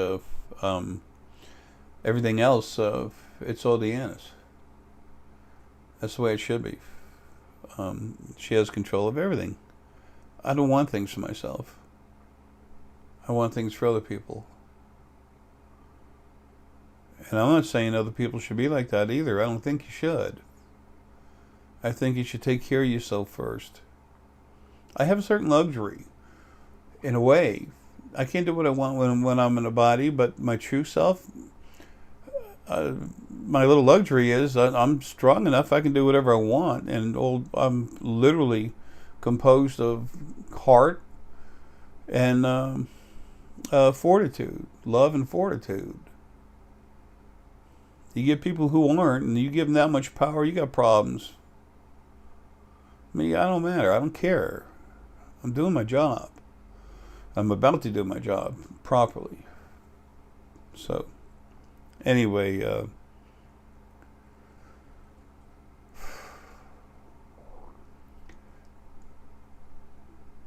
everything else, it's all Deanna's. That's the way it should be. She has control of everything. I don't want things for myself. I want things for other people. And I'm not saying other people should be like that either. I don't think you should. I think you should take care of yourself first. I have a certain luxury, in a way. I can't do what I want when I'm in a body, but my true self, my little luxury is I'm strong enough I can do whatever I want. And I'm literally composed of heart and fortitude, love and fortitude. You get people who aren't, and you give them that much power, you got problems. Me, I don't matter. I don't care. I'm doing my job. I'm about to do my job properly. So, anyway,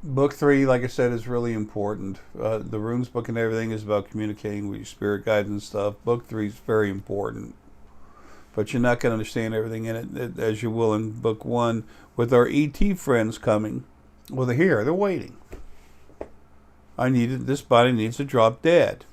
Book 3, like I said, is really important. The Runes book and everything is about communicating with your spirit guides and stuff. Book 3 is very important. But you're not going to understand everything in it as you will in Book 1. With our ET friends coming, well, they're here. They're waiting. This body needs to drop dead.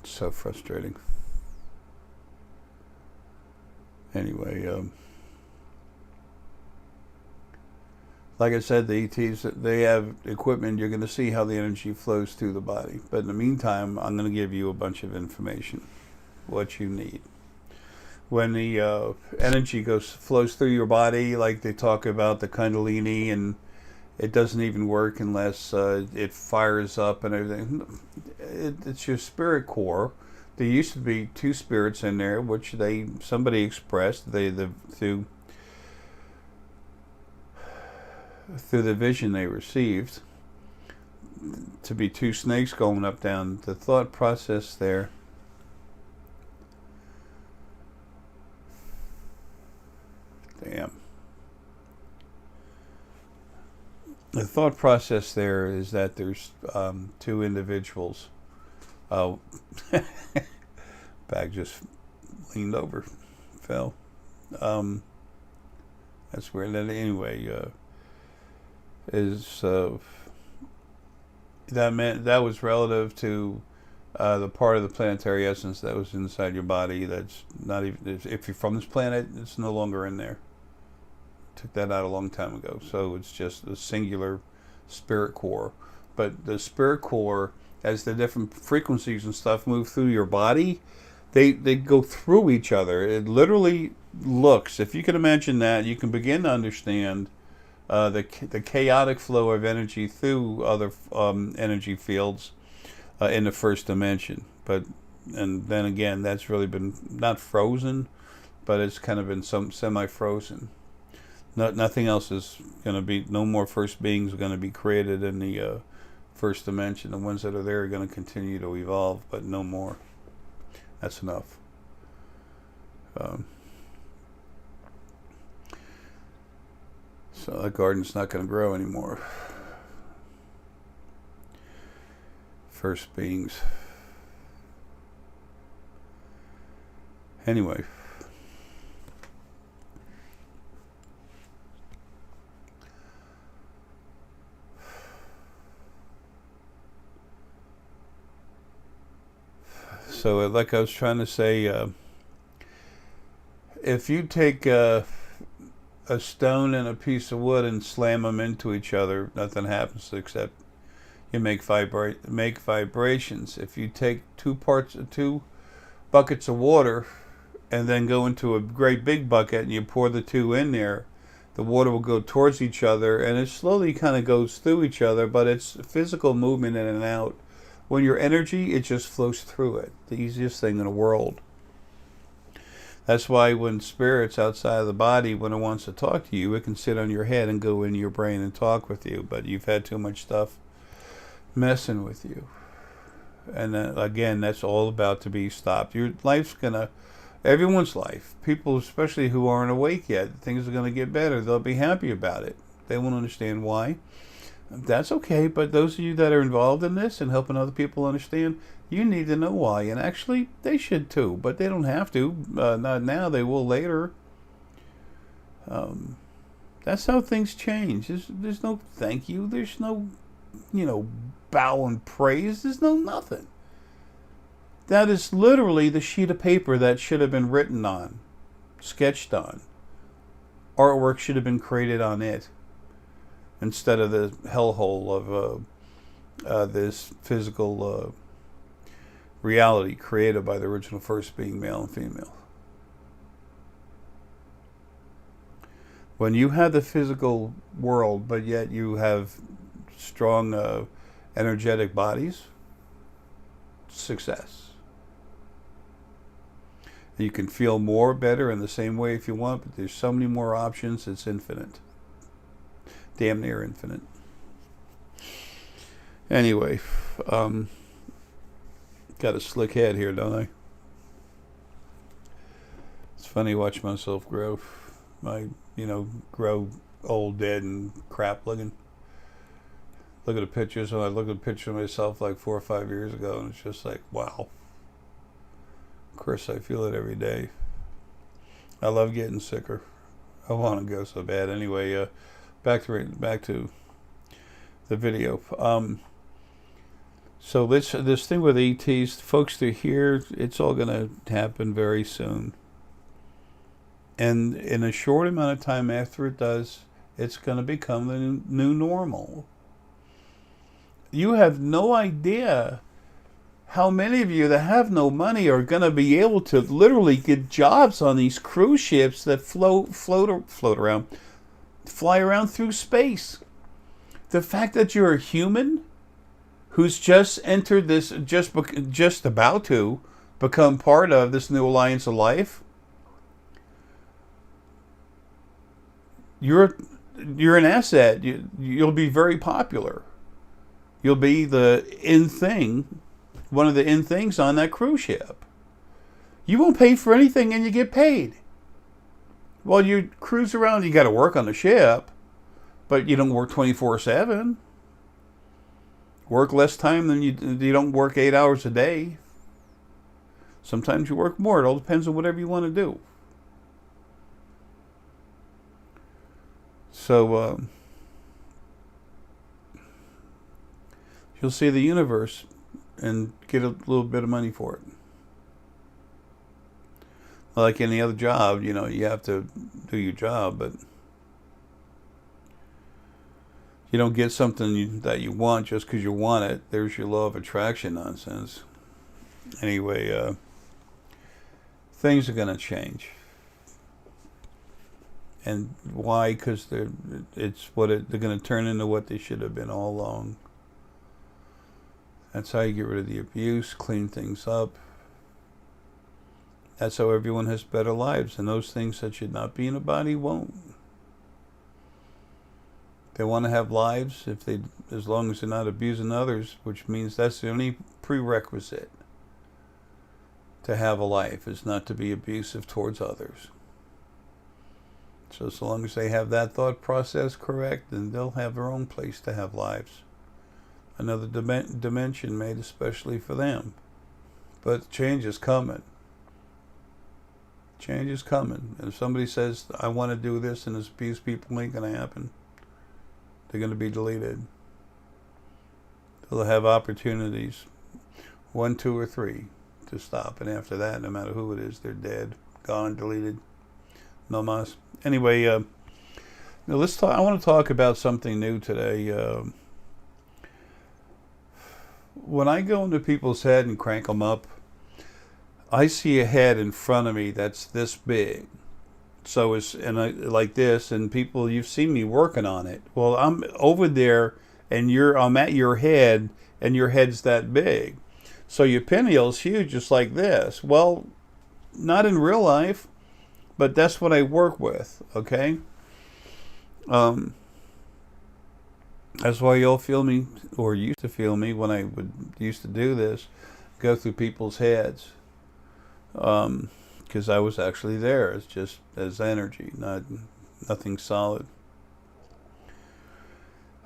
So frustrating. Anyway, Like I said, the ETs, they have equipment. You're going to see how the energy flows through the body. But in the meantime, I'm going to give you a bunch of information, what you need. When the energy flows through your body, like they talk about the Kundalini, and it doesn't even work unless it fires up and everything. It's your spirit core. There used to be two spirits in there, which somebody expressed through the vision they received, to be two snakes going up down. The thought process there. Damn. The thought process there is that there's two individuals. Oh, bag just leaned over, fell. That's weird. Anyway, that was relative to the part of the planetary essence that was inside your body. That's not even, if you're from this planet, it's no longer in there. Took that out a long time ago. So it's just a singular spirit core. But the spirit core, as the different frequencies and stuff move through your body, they go through each other. It literally looks, if you can imagine that, you can begin to understand the chaotic flow of energy through other energy fields in the first dimension. And then again, that's really been not frozen, but it's kind of been semi-frozen. Nothing else is going to be, no more first beings are going to be created in the first dimension. The ones that are there are going to continue to evolve, but no more. That's enough. So that garden's not going to grow anymore. First beings. Anyway. So like I was trying to say, if you take a stone and a piece of wood and slam them into each other, nothing happens except you make vibrations. If you take two buckets of water and then go into a great big bucket and you pour the two in there, the water will go towards each other, and it slowly kind of goes through each other, but it's physical movement in and out. When your energy, it just flows through it. The easiest thing in the world. That's why when spirit's outside of the body, when it wants to talk to you, it can sit on your head and go into your brain and talk with you. But you've had too much stuff messing with you. And again, that's all about to be stopped. Your life's everyone's life, people especially who aren't awake yet, things are going to get better. They'll be happy about it. They won't understand why. That's okay, but those of you that are involved in this and helping other people understand, you need to know why. And actually, they should too, but they don't have to. Not now, they will later. That's how things change. There's no thank you. There's no, bow and praise. There's no nothing. That is literally the sheet of paper that should have been written on, sketched on. Artwork should have been created on it, instead of the hellhole of this physical reality created by the original first being, male and female. When you have the physical world, but yet you have strong energetic bodies, success. You can feel more, better in the same way if you want, but there's so many more options, it's infinite. Damn near infinite. Anyway, got a slick head here, don't I? It's funny watch myself grow. Grow old, dead, and crap looking. Look at the pictures, and I look at a picture of myself like 4 or 5 years ago, and it's just like, wow. Of course, I feel it every day. I love getting sicker. I want to go so bad. Anyway, back to the video. So this thing with ETs, folks, they're here. It's all going to happen very soon. And in a short amount of time after it does, It's going to become the new normal. You have no idea how many of you that have no money are going to be able to literally get jobs on these cruise ships that fly around through space. The fact that you're a human who's just entered this, just about to become part of this new alliance of life, you're an asset. You'll be very popular. You'll be the in thing, one of the in things on that cruise ship. You won't pay for anything and you get paid. While you cruise around, you got to work on the ship, but you don't work 24/7. Work less time than you don't work 8 hours a day. Sometimes you work more. It all depends on whatever you want to do. So you'll see the universe and get a little bit of money for it. Like any other job, you have to do your job, but you don't get something that you want just because you want it. There's your law of attraction nonsense. Anyway, things are going to change. And why? Because they're going to turn into what they should have been all along. That's how you get rid of the abuse, clean things up. That's how everyone has better lives. And those things that should not be in a body won't. They want to have lives as long as they're not abusing others, which means that's the only prerequisite to have a life, is not to be abusive towards others. So as long as they have that thought process correct, then they'll have their own place to have lives. Another dimension made especially for them. But change is coming. Change is coming. And if somebody says, I want to do this, and this abuse people ain't going to happen, they're going to be deleted. They'll have opportunities, 1, 2, or 3, to stop. And after that, no matter who it is, they're dead, gone, deleted. No mas. Anyway, let's talk. I want to talk about something new today. When I go into people's head and crank them up, I see a head in front of me that's this big. So like this, and people, you've seen me working on it. Well, I'm over there, and I'm at your head, and your head's that big. So your pineal's huge, just like this. Well, not in real life, but that's what I work with. Okay. That's why y'all feel me, or used to feel me when I used to do this, go through people's heads. Because I was actually there. It's just as energy, nothing solid.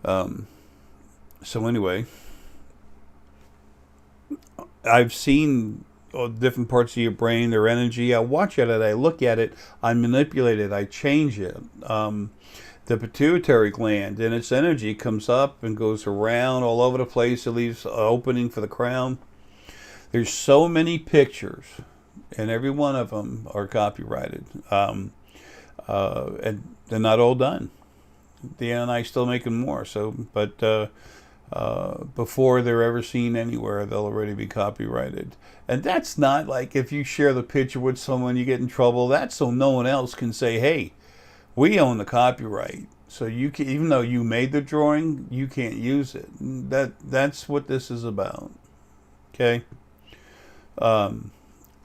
So anyway, I've seen different parts of your brain, their energy. I watch at it, I look at it, I manipulate it, I change it. The pituitary gland and its energy comes up and goes around all over the place. It leaves an opening for the crown. There's so many pictures, and every one of them are copyrighted. And they're not all done. Deanna and I still making more. But before they're ever seen anywhere, they'll already be copyrighted. And that's not like if you share the picture with someone, you get in trouble. That's so no one else can say, hey, we own the copyright. So you can, even though you made the drawing, you can't use it. That's what this is about. Okay?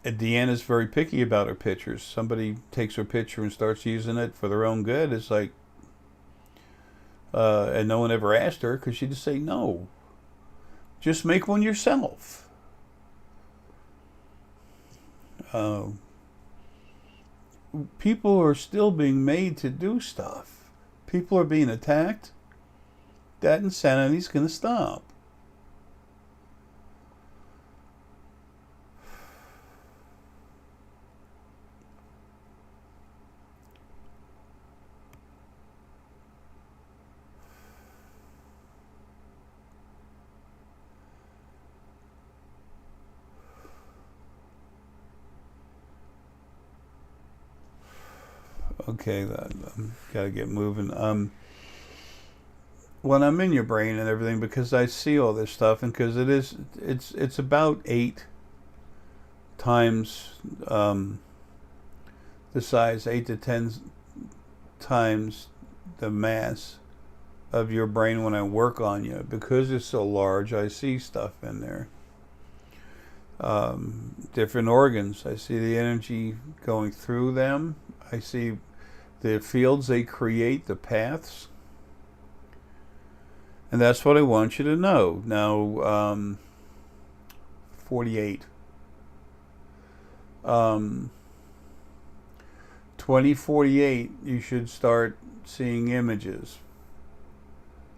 Deanna's very picky about her pictures. Somebody takes her picture and starts using it for their own good. It's like, and no one ever asked her, because she'd just say no. Just make one yourself. People are still being made to do stuff. People are being attacked. That insanity's going to stop. Okay, got to get moving. When I'm in your brain and everything, because I see all this stuff, and because it's about 8 times the size, 8 to 10 times the mass of your brain when I work on you. Because it's so large, I see stuff in there. Different organs, I see the energy going through them. I see the fields they create, the paths. And that's what I want you to know. Now, 48. 2048, you should start seeing images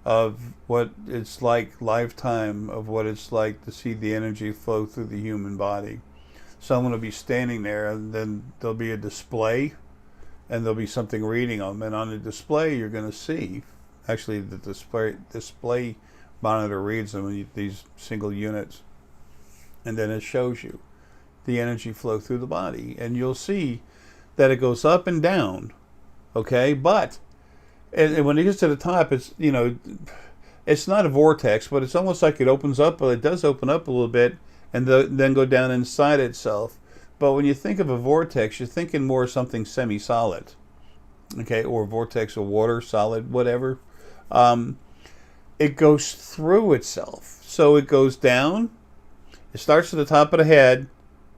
of what it's like, lifetime of what it's like to see the energy flow through the human body. Someone will be standing there, and then there'll be a display, and there'll be something reading them. And on the display, you're going to see, actually, the display monitor reads them, these single units, and then it shows you the energy flow through the body. And you'll see that it goes up and down, okay? But and when it gets to the top, it's, you know, it's not a vortex, but it's almost like it opens up. Well, it does open up a little bit and then go down inside itself. But when you think of a vortex, you're thinking more something semi-solid, okay, or vortex of water, solid, whatever. It goes through itself. So it goes down. It starts at the top of the head.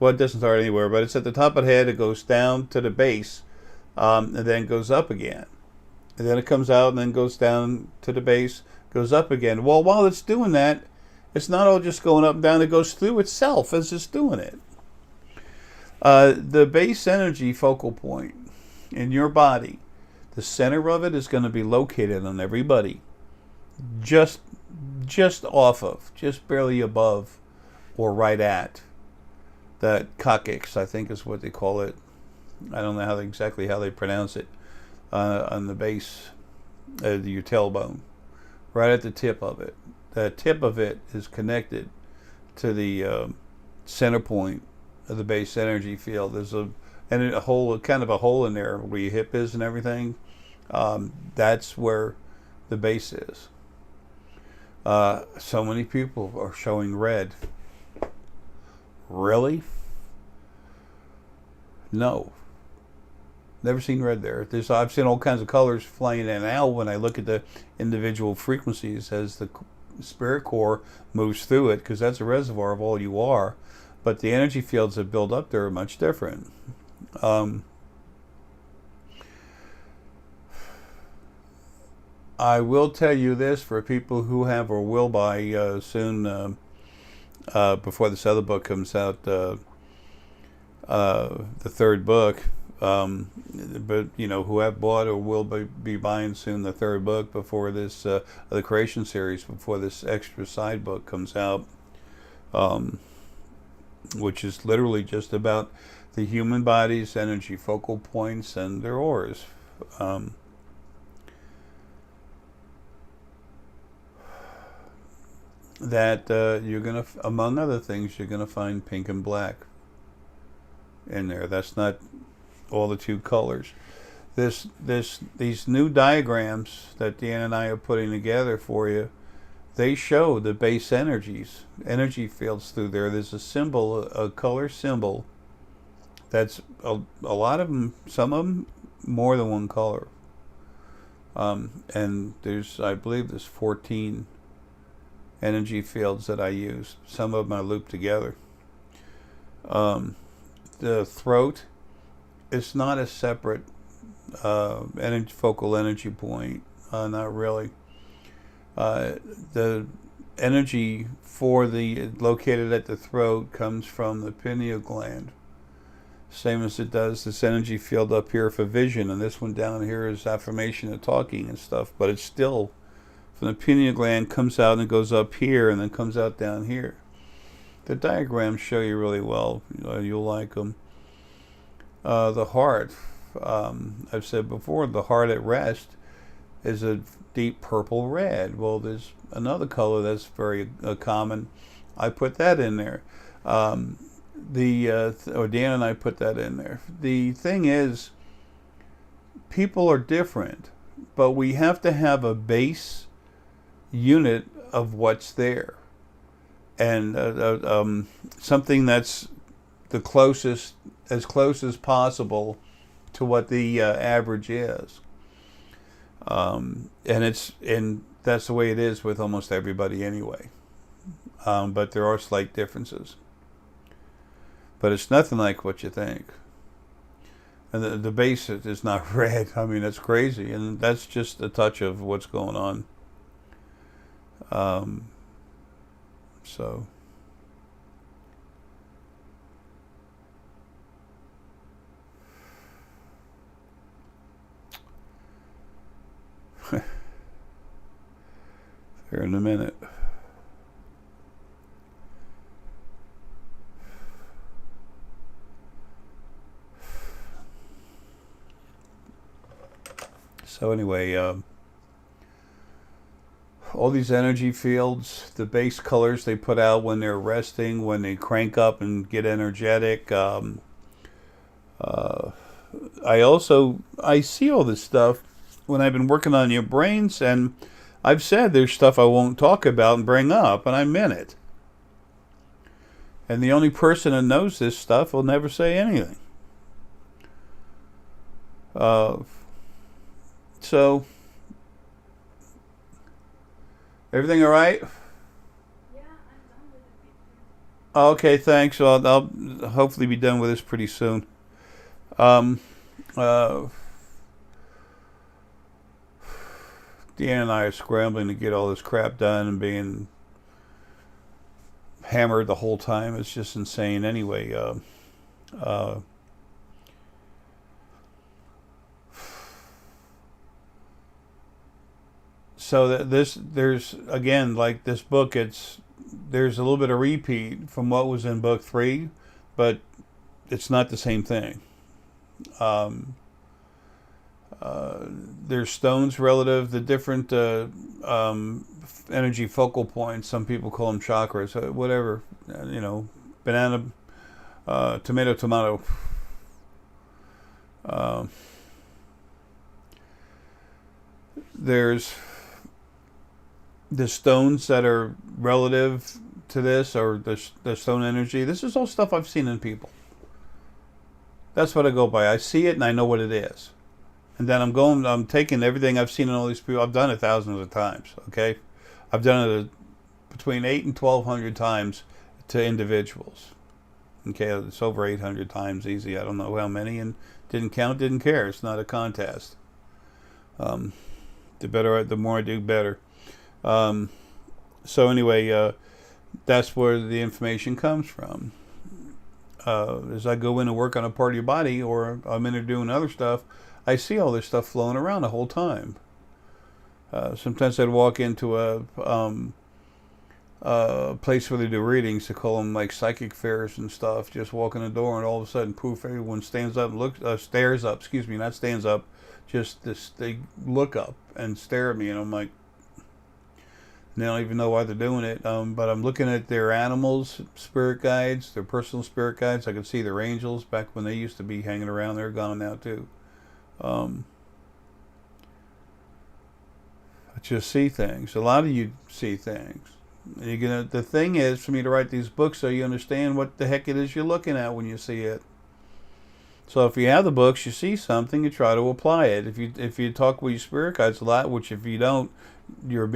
Well, it doesn't start anywhere, but it's at the top of the head. It goes down to the base, and then goes up again. And then it comes out and then goes down to the base, goes up again. Well, while it's doing that, it's not all just going up and down. It goes through itself as it's doing it. The base energy focal point in your body, the center of it is going to be located on everybody. Just off of, just barely above or right at that coccyx, I think is what they call it. I don't know exactly how they pronounce it. On the base of your tailbone, right at the tip of it. The tip of it is connected to the center point of the base energy field. There's a hole, kind of a hole in there where your hip is and everything. That's where the base is. So many people are showing red. Really? No. Never seen red there. I've seen all kinds of colors flying in and out when I look at the individual frequencies as the spirit core moves through it, because that's a reservoir of all you are. But the energy fields that build up there are much different. I will tell you this for people who have or will buy soon, before this other book comes out, the third book. But you know, who have bought or will be buying soon the third book before this the creation series, before this extra side book comes out, which is literally just about the human body's energy focal points and their auras. That you're gonna, among other things, you're gonna find pink and black in there. That's not all the 2 colors. These new diagrams that Dan and I are putting together for you, they show the base energy fields through there. There's a symbol, a color symbol, that's a lot of them, some of them more than one color. And I believe there's 14 energy fields that I use. Some of them I loop together. The throat, it's not a separate focal energy point, not really. The energy located at the throat comes from the pineal gland, same as it does this energy field up here for vision, and this one down here is affirmation and talking and stuff, but it's still from the pineal gland, comes out and goes up here and then comes out down here. The diagrams show you really well. You'll like them. The heart, I've said before, the heart at rest is a deep purple red. Well, there's another color that's very common. I put that in there. Or Dan and I put that in there. The thing is, people are different, but we have to have a base unit of what's there, and something that's the closest, as close as possible to what the average is. And that's the way it is with almost everybody anyway. But there are slight differences. But it's nothing like what you think. And the base is not red. I mean, that's crazy. And that's just a touch of what's going on. So... here in a minute. So anyway, all these energy fields, the base colors they put out when they're resting, when they crank up and get energetic. I see all this stuff when I've been working on your brains, and I've said there's stuff I won't talk about and bring up, and I meant it. And the only person that knows this stuff will never say anything. So, everything all right? Yeah, I'm done with it. Okay, thanks. Well, I'll hopefully be done with this pretty soon. Deanna and I are scrambling to get all this crap done and being hammered the whole time. It's just insane. Anyway, so there's again, like this book, there's a little bit of repeat from what was in book 3, but it's not the same thing. There's stones relative to different energy focal points. Some people call them chakras, whatever, banana, tomato. There's the stones that are relative to this, or the stone energy. This is all stuff I've seen in people. That's what I go by. I see it and I know what it is. And then I'm taking everything I've seen in all these people. I've done it thousands of times, okay? I've done it between 800 and 1,200 times to individuals. Okay, it's over 800 times easy. I don't know how many, and didn't count, didn't care. It's not a contest. The more I do, better. So anyway, that's where the information comes from. As I go in and work on a part of your body, or I'm in there doing other stuff, I see all this stuff flowing around the whole time. Sometimes I'd walk into a place where they do readings. They call them like psychic fairs and stuff. Just walk in the door, and all of a sudden, poof! Everyone stands up and stares up. Excuse me, not stands up. Just this, they look up and stare at me, and I'm like, they don't even know why they're doing it. But I'm looking at their animals, spirit guides, their personal spirit guides. I can see their angels back when they used to be hanging around. They're gone now too. I just see things. A lot of you see things. The thing is for me to write these books so you understand what the heck it is you're looking at when you see it. So if you have the books, you see something, you try to apply it. If you talk with your spirit guides a lot, which if you don't, you're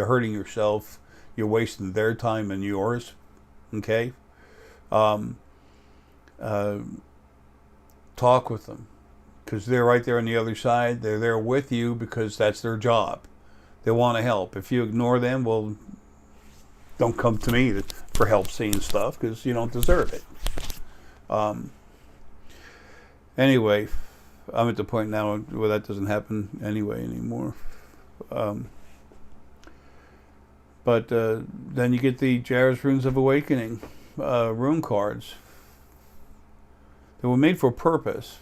hurting yourself. You're wasting their time and yours. Okay. Talk with them, because they're right there on the other side. They're there with you because that's their job. They want to help. If you ignore them, well, don't come to me for help seeing stuff, because you don't deserve it. Anyway, I'm at the point now where that doesn't happen anyway anymore. But then you get the Jar's Runes of Awakening rune cards. They were made for a purpose.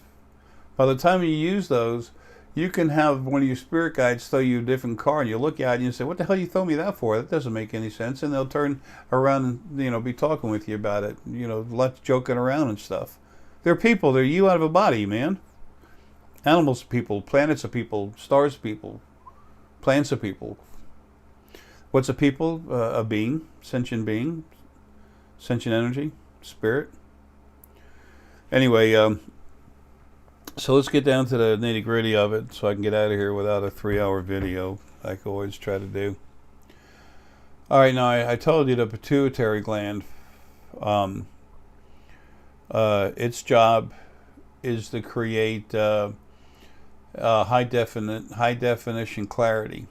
By the time you use those, you can have one of your spirit guides throw you a different card. You look at it and you say, what the hell you throw me that for? That doesn't make any sense. And they'll turn around and be talking with you about it. Joking around and stuff. They're people. They're you out of a body, man. Animals are people, planets are people, stars are people, plants are people. What's a people? A being, sentient energy, spirit. Anyway, so let's get down to the nitty gritty of it so I can get out of here without a 3-hour video, like I always try to do. All right, now I told you the pituitary gland, its job is to create high definition clarity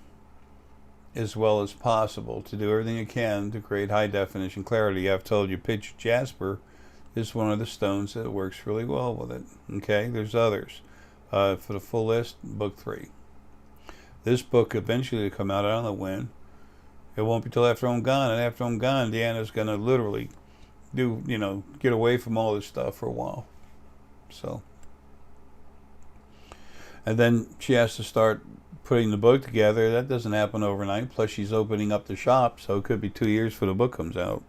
as well as possible, to do everything it can to create high definition clarity. I've told you pitch jasper is one of the stones that works really well with it. Okay, there's others. For the full list, book 3. This book eventually will come out. I don't know when. It won't be till after I'm gone, and after I'm gone, Deanna's gonna literally get away from all this stuff for a while. So, and then she has to start putting the book together. That doesn't happen overnight. Plus, she's opening up the shop, so it could be 2 years before the book comes out.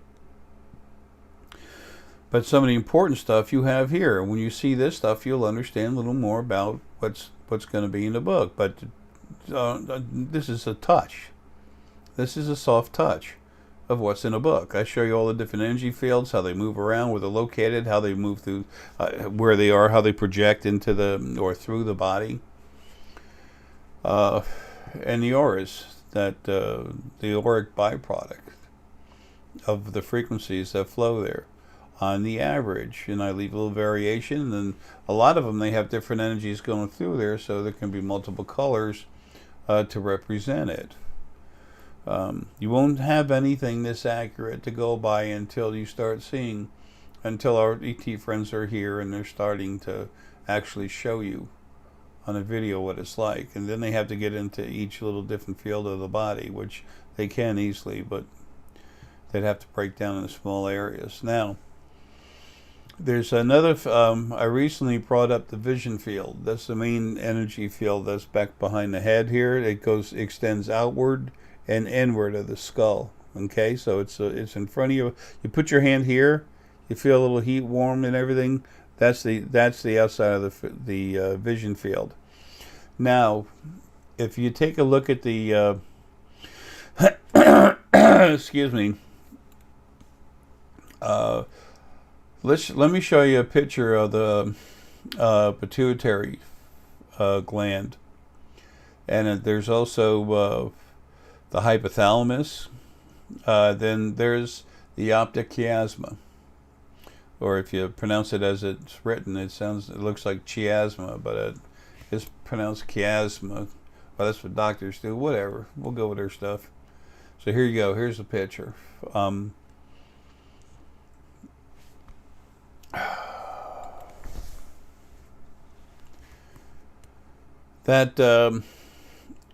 But some of the important stuff you have here. When you see this stuff, you'll understand a little more about what's going to be in the book. But this is a touch. This is a soft touch of what's in a book. I show you all the different energy fields, how they move around, where they're located, how they move through, where they are, how they project into or through the body, and the auras, that the auric byproduct of the frequencies that flow there on the average. And I leave a little variation, and a lot of them, they have different energies going through there, so there can be multiple colors to represent it. You won't have anything this accurate to go by until you start seeing, until our ET friends are here and they're starting to actually show you on a video what it's like. And then they have to get into each little different field of the body, which they can easily, but they'd have to break down into small areas. Now, there's another, I recently brought up the vision field. That's the main energy field that's back behind the head here. It extends outward and inward of the skull. Okay, so it's in front of you. You put your hand here, you feel a little heat, warm, and everything. That's the outside of the vision field. Now, if you take a look at the excuse me, let me show you a picture of the pituitary gland, and there's also the hypothalamus. Then there's the optic chiasma, or if you pronounce it as it's written, it looks like chiasma, but it's pronounced chiasma. Well, that's what doctors do. Whatever, we'll go with their stuff. So here you go. Here's the picture.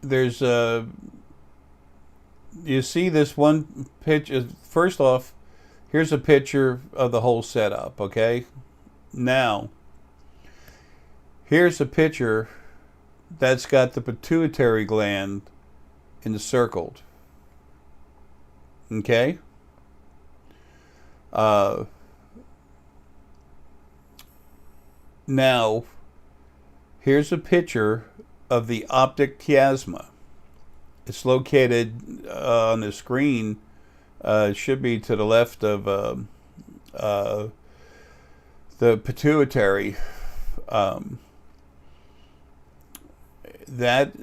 There's you see this one picture. First off, here's a picture of the whole setup, okay? Now, here's a picture that's got the pituitary gland encircled, okay? Now, here's a picture of the optic chiasma. It's located on the screen. It should be to the left of the pituitary. That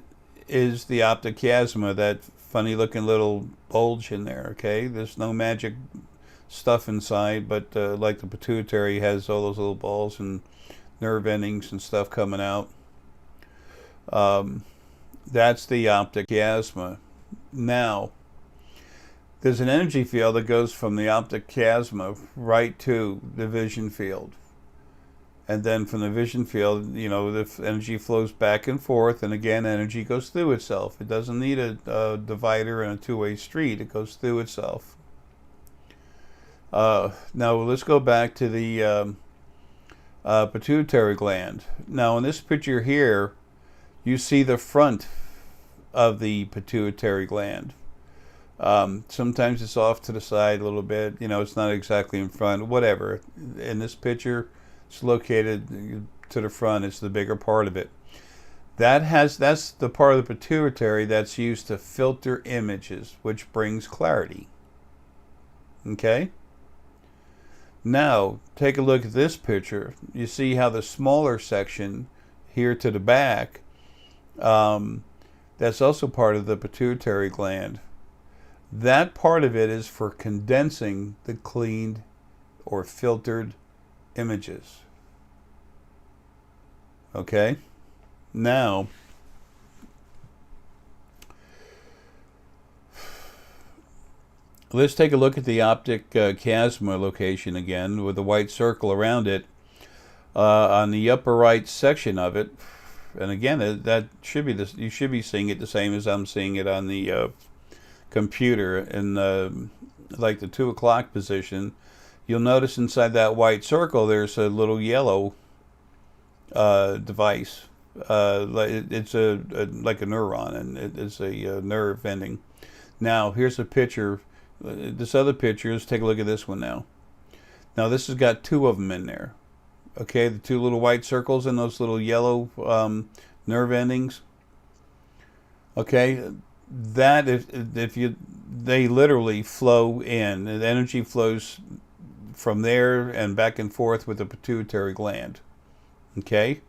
is the optic chiasma, that funny looking little bulge in there, okay? There's no magic stuff inside, but like the pituitary has all those little balls and nerve endings and stuff coming out. That's the optic chiasma. Now, there's an energy field that goes from the optic chiasma right to the vision field. And then from the vision field, the energy flows back and forth, and again, energy goes through itself. It doesn't need a divider and a two-way street. It goes through itself. Now, let's go back to the pituitary gland. Now, in this picture here, you see the front of the pituitary gland. Sometimes it's off to the side a little bit. It's not exactly in front. Whatever. In this picture, it's located to the front. It's the bigger part of it. That's the part of the pituitary that's used to filter images, which brings clarity. Okay? Now, take a look at this picture. You see how the smaller section here to the back, that's also part of the pituitary gland. That part of it is for condensing the cleaned or filtered images. Okay? Now, let's take a look at the optic chiasma location again with the white circle around it on the upper right section of it. And again, that should be this. You should be seeing it the same as I'm seeing it on the computer in like the 2 o'clock position. You'll notice inside that white circle there's a little yellow device. It's like a neuron, and it's a nerve ending. Now here's a picture. This other picture is, take a look at this one now. Now this has got 2 of them in there. Okay, the 2 little white circles and those little yellow nerve endings. Okay, that if you, they literally flow in. The energy flows from there and back and forth with the pituitary gland. Okay,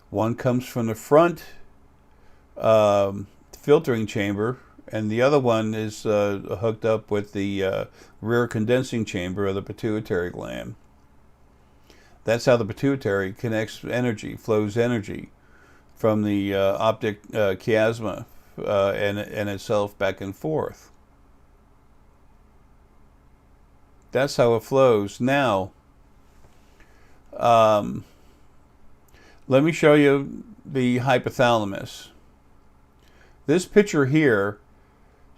one comes from the front filtering chamber, and the other one is hooked up with the rear condensing chamber of the pituitary gland. That's how the pituitary connects energy, flows energy from the optic chiasma and itself back and forth. That's how it flows. Now, let me show you the hypothalamus. This picture here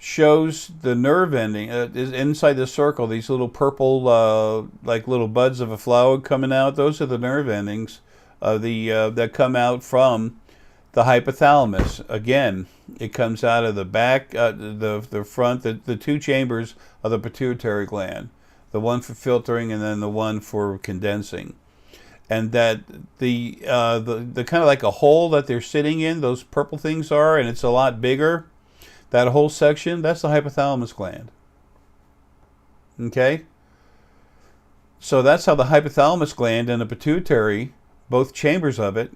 shows the nerve ending is inside the circle. These little purple, like little buds of a flower coming out. Those are the nerve endings of the that come out from the hypothalamus. Again, it comes out of the back, the front, the 2 chambers of the pituitary gland. The one for filtering and then the one for condensing. And that the kind of like a hole that they're sitting in, those purple things are, and it's a lot bigger. That whole section, that's the hypothalamus gland. Okay? So that's how the hypothalamus gland and the pituitary, both chambers of it,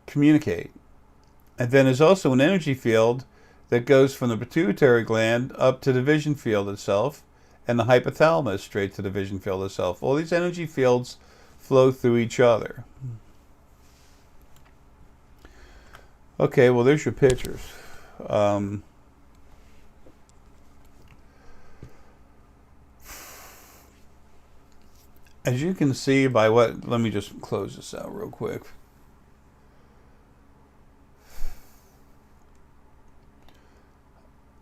communicate. And then there's also an energy field that goes from the pituitary gland up to the vision field itself, and the hypothalamus straight to the vision field itself. All these energy fields flow through each other. Okay, well, there's your pictures. As you can see by what, let me just close this out real quick.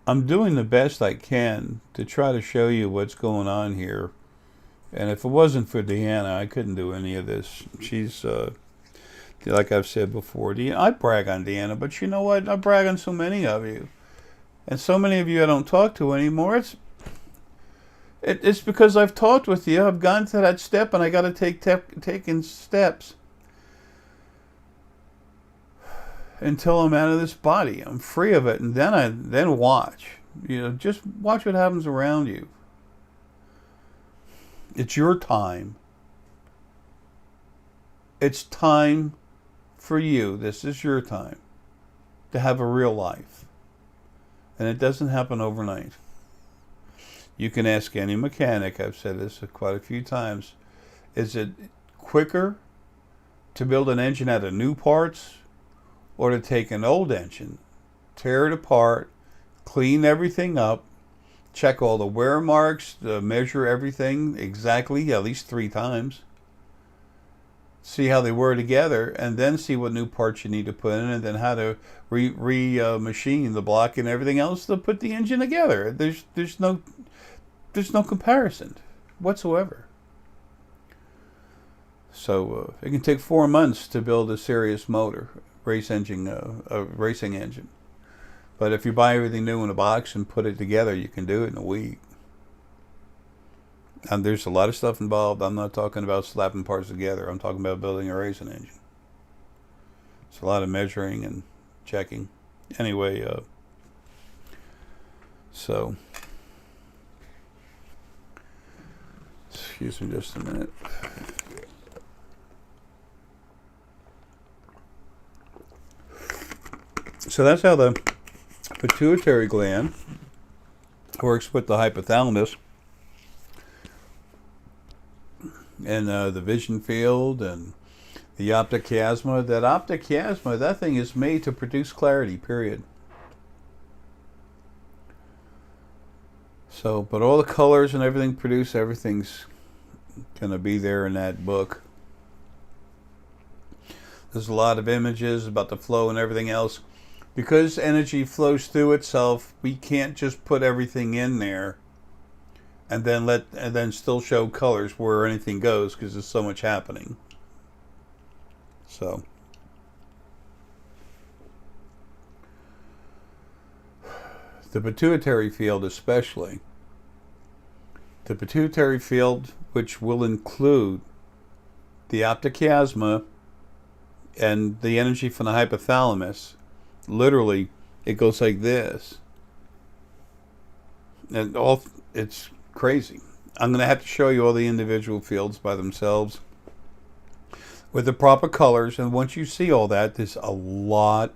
I'm doing the best I can to try to show you what's going on here. And if it wasn't for Deanna, I couldn't do any of this. She's, like I've said before, I brag on Deanna, but you know what? I brag on so many of you. And so many of you I don't talk to anymore. It's because I've talked with you. I've gone to that step, and I got to taking steps until I'm out of this body. I'm free of it, and then watch. You know, just watch what happens around you. It's your time. It's time for you. This is your time to have a real life. And it doesn't happen overnight. You can ask any mechanic, I've said this quite a few times, is it quicker to build an engine out of new parts or to take an old engine, tear it apart, clean everything up, check all the wear marks, measure everything exactly at least 3 times, see how they were together, and then see what new parts you need to put in, and then how to machine the block and everything else to put the engine together. There's no comparison whatsoever. So it can take 4 months to build a serious motor, racing engine. But if you buy everything new in a box and put it together, you can do it in a week. And there's a lot of stuff involved. I'm not talking about slapping parts together. I'm talking about building a racing engine. It's a lot of measuring and checking. Anyway, so excuse me just a minute. So that's how the pituitary gland works with the hypothalamus and the vision field and the optic chiasma. That optic chiasma, that thing is made to produce clarity, period. So, but all the colors and everything produced, everything's going to be there in that book. There's a lot of images about the flow and everything else. Because energy flows through itself, we can't just put everything in there and then still show colors where anything goes, because there's so much happening. So the pituitary field, especially the pituitary field, which will include the optic chiasma and the energy from the hypothalamus. Literally, it goes like this, and it's crazy. I'm going to have to show you all the individual fields by themselves with the proper colors, and once you see all that, there's a lot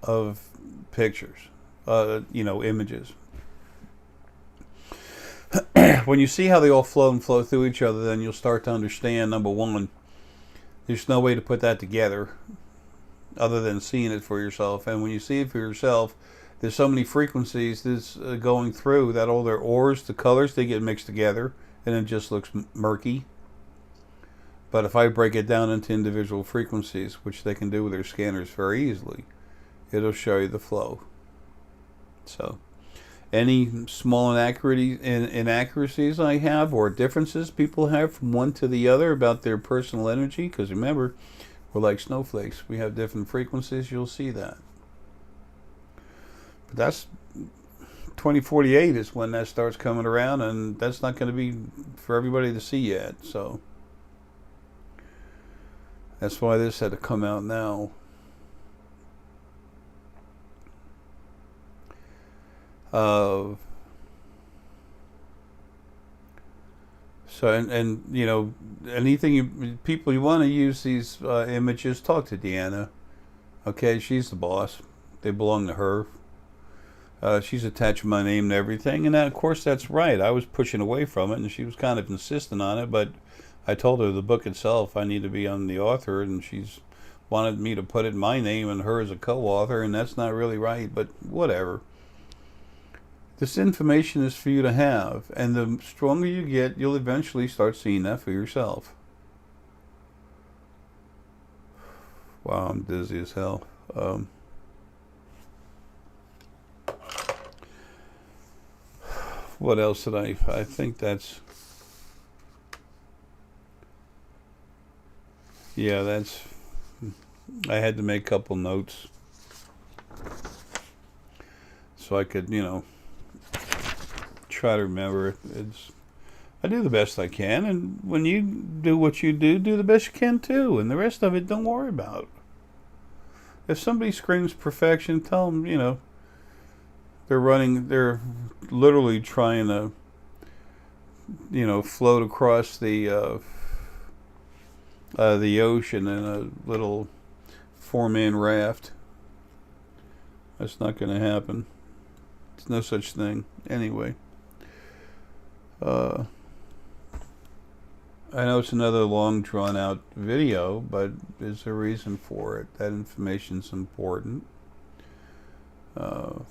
of pictures, images. When you see how they all flow through each other, then you'll start to understand, number one, there's no way to put that together other than seeing it for yourself. And when you see it for yourself, there's so many frequencies that's going through that all their ores, the colors, they get mixed together, and it just looks murky. But if I break it down into individual frequencies, which they can do with their scanners very easily, it'll show you the flow. So any small inaccuracies I have, or differences people have from one to the other about their personal energy, because remember, we're like snowflakes. We have different frequencies. You'll see that. But that's 2048 is when that starts coming around, and that's not going to be for everybody to see yet. So that's why this had to come out now. So and anything people you want to use these images, talk to Deanna. Okay, she's the boss. They belong to her. She's attached my name and everything, and that, of course, that's right. I was pushing away from it, and she was kind of insistent on it, but I told her the book itself, I need to be on the author, and she's wanted me to put it in my name and her as a co-author, and that's not really right, but whatever. This information is for you to have, and the stronger you get, you'll eventually start seeing that for yourself. Wow, I'm dizzy as hell. What else did I think that's... Yeah, that's... I had to make a couple notes so I could, try to remember it. I do the best I can, and when you do what you do the best you can too, and the rest of it don't worry about. If somebody screams perfection, tell them, they're literally trying to, float across the ocean in a little 4-man raft. That's not going to happen. There's no such thing. Anyway. I know it's another long drawn out video, but there's a reason for it. That information's important. I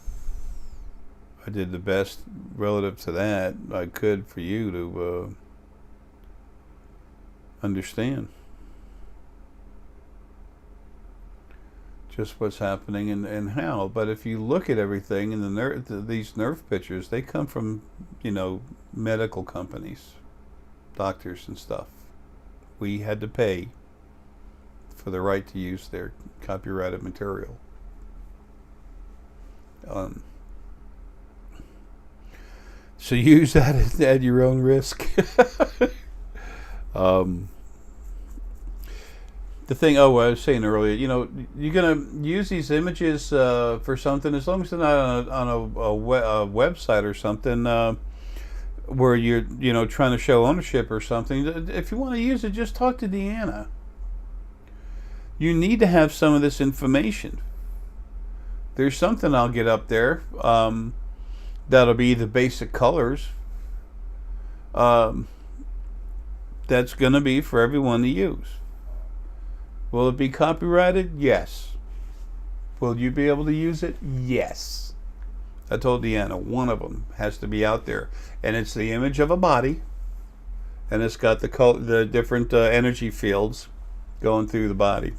did the best relative to that I could for you to understand just what's happening and how. But if you look at everything and these nerve pictures, they come from medical companies, doctors and stuff. We had to pay for the right to use their copyrighted material. So use that at your own risk. The thing, oh, I was saying earlier, you know, you're gonna use these images for something as long as they're not a website or something where you're, you know, trying to show ownership or something. If you want to use it, just talk to Deanna. You need to have some of this information. There's something I'll get up there that'll be the basic colors. That's gonna be for everyone to use. Will it be copyrighted? Yes. Will you be able to use it? Yes. I told Deanna one of them has to be out there, and it's the image of a body, and it's got the different energy fields going through the body.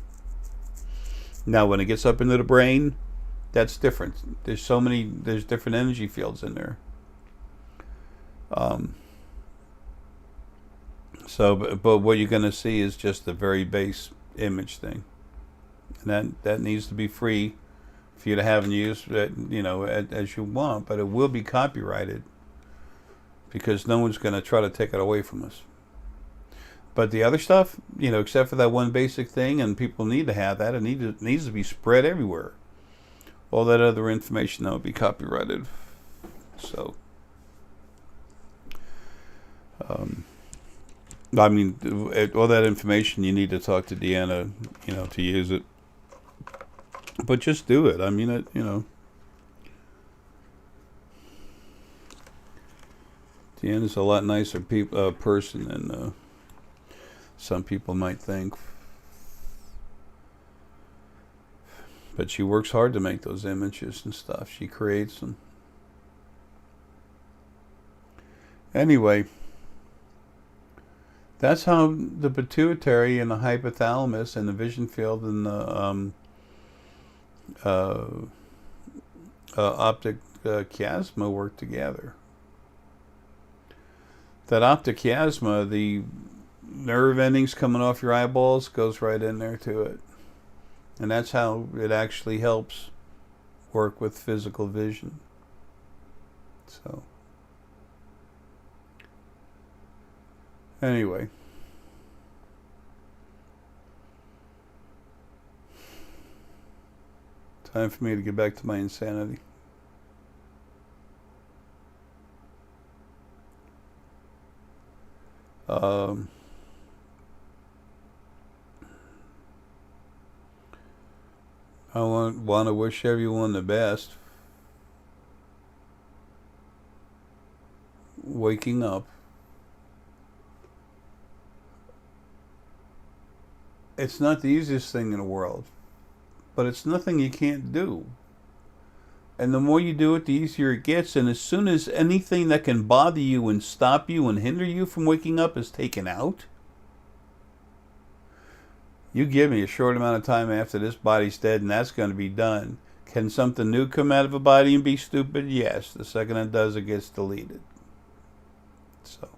Now, when it gets up into the brain, that's different. There's different energy fields in there. But what you're going to see is just the very base image thing, and that needs to be free for you to have and use, you know, as you want. But it will be copyrighted because no one's going to try to take it away from us. But the other stuff, you know, except for that one basic thing, and people need to have that, it needs to be spread everywhere. All that other information that will be copyrighted. So, I mean, all that information, you need to talk to Deanna, you know, to use it. But just do it. I mean, you know. Deanna's a lot nicer person than some people might think. But she works hard to make those images and stuff. She creates them. Anyway, that's how the pituitary and the hypothalamus and the vision field and the optic chiasma work together. That optic chiasma, the nerve endings coming off your eyeballs, goes right in there to it. And that's how it actually helps work with physical vision. So, anyway. Time for me to get back to my insanity. I want to wish everyone the best. Waking up. It's not the easiest thing in the world, but it's nothing you can't do. And the more you do it, the easier it gets. And as soon as anything that can bother you and stop you and hinder you from waking up is taken out, you give me a short amount of time after this body's dead, and that's going to be done. Can something new come out of a body and be stupid? Yes. The second it does, it gets deleted. So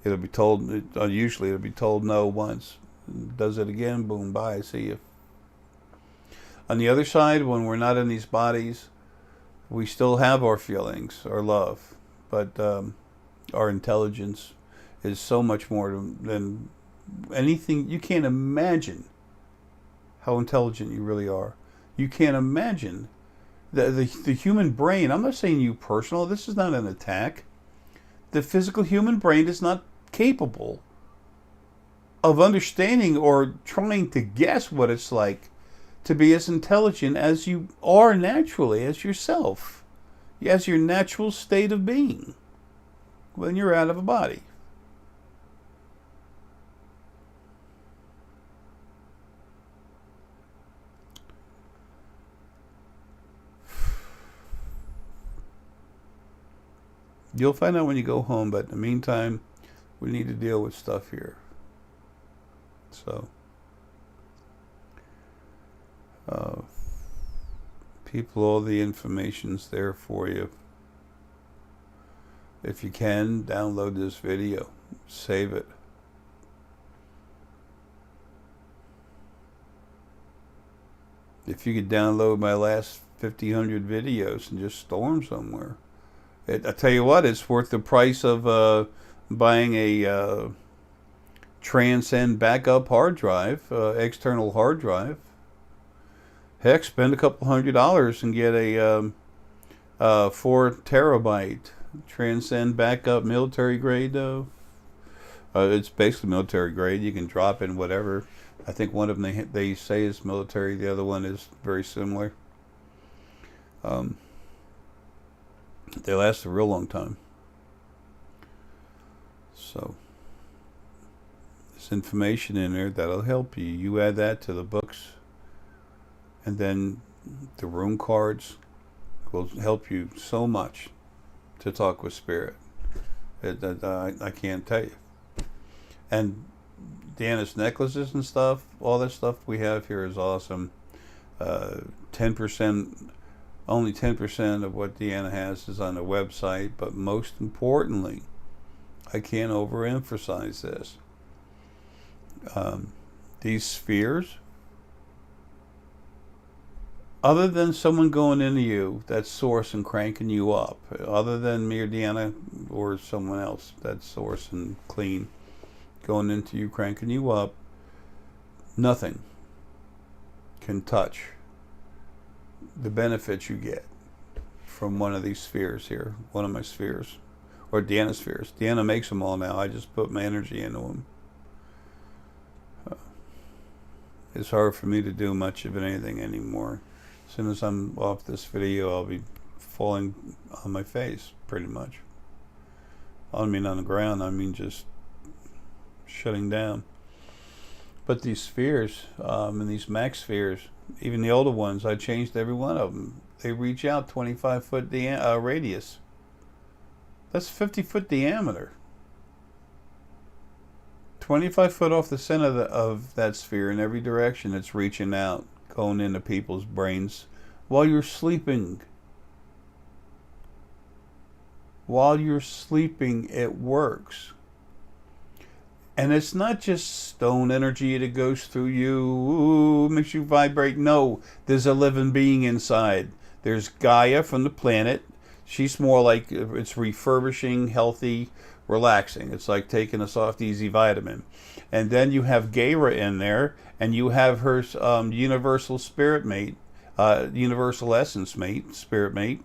it'll be told, usually it'll be told no once. Does it again, boom, bye, see you. On the other side, when we're not in these bodies, we still have our feelings, our love, but our intelligence is so much more than anything. You can't imagine how intelligent you really are. You can't imagine the human brain. I'm not saying you personal. This is not an attack. The physical human brain is not capable of understanding or trying to guess what it's like to be as intelligent as you are naturally, as yourself, as your natural state of being when you're out of a body. You'll find out when you go home, but in the meantime, we need to deal with stuff here. So, people, all the information's there for you. If you can, download this video, save it. If you could download my last 1,500 videos and just store them somewhere, I tell you what, it's worth the price of buying a transcend backup hard drive, external hard drive. Heck, spend a couple $100 and get a 4 terabyte transcend backup military grade. It's basically military grade. You can drop in whatever. I think one of them they say is military. The other one is very similar. They last a real long time. So there's information in there that'll help you. You add that to the books, and then the room cards will help you so much to talk with spirit. I can't tell you. And Deanna's necklaces and stuff, all that stuff we have here is awesome. 10%, only 10% of what Deanna has is on the website, but most importantly, I can't overemphasize this. These spheres, other than someone going into you, that's source and cranking you up, other than me or Deanna or someone else, that's source and clean, going into you, cranking you up, nothing can touch the benefits you get from one of these spheres here, one of my spheres, or Deanna's spheres. Deanna makes them all now. I just put my energy into them. It's hard for me to do much of anything anymore. As soon as I'm off this video, I'll be falling on my face, pretty much. I don't mean on the ground, I mean just shutting down. But these spheres, and these max spheres, even the older ones, I changed every one of them. They reach out 25-foot radius. That's 50-foot diameter. 25 foot off the center of that sphere in every direction. It's reaching out, going into people's brains while you're sleeping. While you're sleeping, it works. And it's not just stone energy that goes through you, ooh, makes you vibrate. No, there's a living being inside. There's Gaia from the planet. She's more like, it's refurbishing, healthy, relaxing. It's like taking a soft, easy vitamin. And then you have Gaia in there, and you have her universal spirit mate, universal essence mate, spirit mate.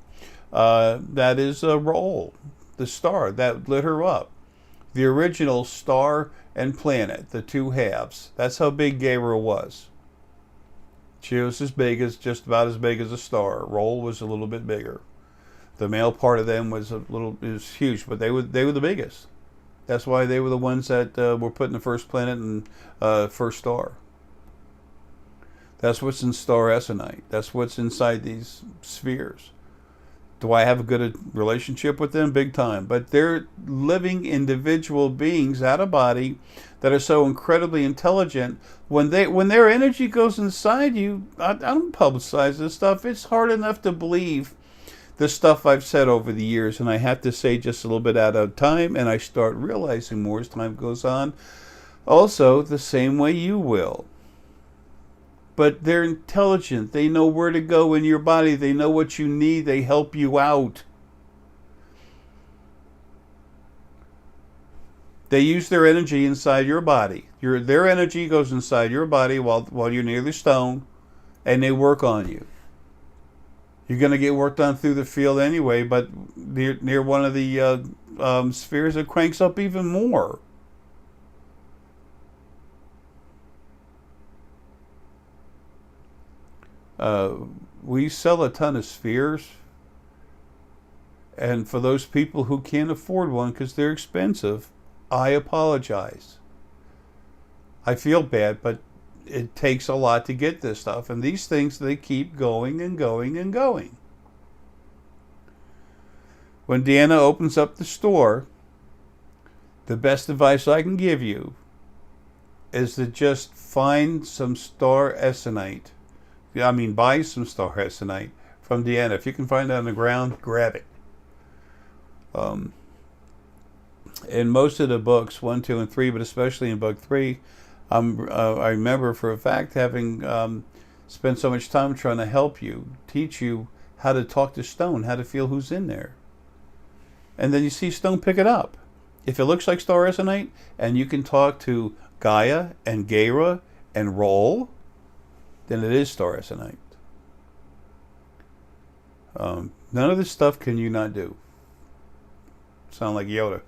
That is Roll, the star that lit her up. The original star and planet, the two halves. That's how big Gaia was. She was as big as, just about as big as a star. Roll was a little bit bigger. The male part of them was is huge, but they were the biggest. That's why they were the ones that were put in the first planet and first star. That's what's in star Essenite. That's what's inside these spheres. Do I have a good relationship with them? Big time. But they're living individual beings out of body that are so incredibly intelligent. When their energy goes inside you, I don't publicize this stuff. It's hard enough to believe the stuff I've said over the years, and I have to say just a little bit out of time, and I start realizing more as time goes on. Also, the same way you will. But they're intelligent. They know where to go in your body. They know what you need. They help you out. They use their energy inside your body. Their energy goes inside your body while you're near the stone, and they work on you. You're going to get worked on through the field anyway, but near one of the spheres, it cranks up even more. We sell a ton of spheres, and for those people who can't afford one because they're expensive, I apologize. I feel bad, but it takes a lot to get this stuff, and these things, they keep going and going and going. When Deanna opens up the store, the best advice I can give you is to just find some star Essenite. I mean, buy some star Essenite from Deanna. If you can find it on the ground, grab it. In most of the books, 1, 2, and 3, but especially in book 3, I remember for a fact having spent so much time trying to help you, teach you how to talk to stone, how to feel who's in there. And then you see stone, pick it up. If it looks like star Essenite and you can talk to Gaia and Gaia and roll, then it is star Essenite. None of this stuff can you not do. Sound like Yoda.